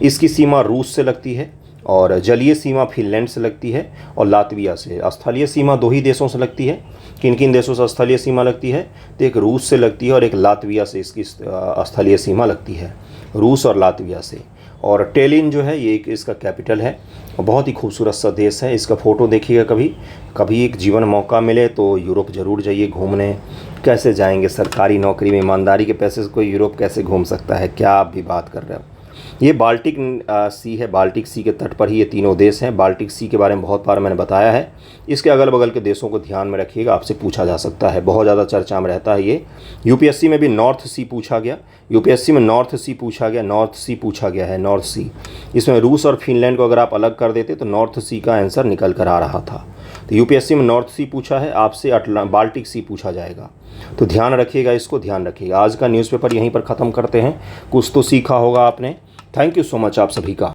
इसकी सीमा रूस से लगती है और जलीय सीमा फिनलैंड से लगती है और लातविया से। स्थलीय सीमा दो ही देशों से लगती है। किन किन देशों से स्थलीय सीमा लगती है? तो एक रूस से लगती है और एक लातविया से इसकी स्थलीय सीमा लगती है, रूस और लातविया से। और टेलिन जो है ये एक इसका कैपिटल है और बहुत ही खूबसूरत सा देश है। इसका फ़ोटो देखिएगा, कभी एक जीवन मौका मिले तो यूरोप ज़रूर जाइए घूमने। कैसे जाएंगे, सरकारी नौकरी में ईमानदारी के पैसे से कोई यूरोप कैसे घूम सकता है, क्या आप भी बात कर रहे हो। ये बाल्टिक सी है, बाल्टिक सी के तट पर ही ये तीनों देश हैं। बाल्टिक सी के बारे में बहुत बार मैंने बताया है। इसके अगल बगल के देशों को ध्यान में रखिएगा, आपसे पूछा जा सकता है, बहुत ज़्यादा चर्चा में रहता है ये। यूपीएससी में भी नॉर्थ सी पूछा गया, यूपीएससी में नॉर्थ सी पूछा गया, नॉर्थ सी पूछा गया है, नॉर्थ सी। इसमें रूस और फिनलैंड को अगर आप अलग कर देते तो नॉर्थ सी का आंसर निकल कर आ रहा था। तो यूपीएससी में नॉर्थ सी पूछा है, आपसे बाल्टिक सी पूछा जाएगा, तो ध्यान रखिएगा, इसको ध्यान रखिएगा। आज का न्यूज़पेपर यहीं पर ख़त्म करते हैं। कुछ तो सीखा होगा आपने। थैंक यू सो मच आप सभी का।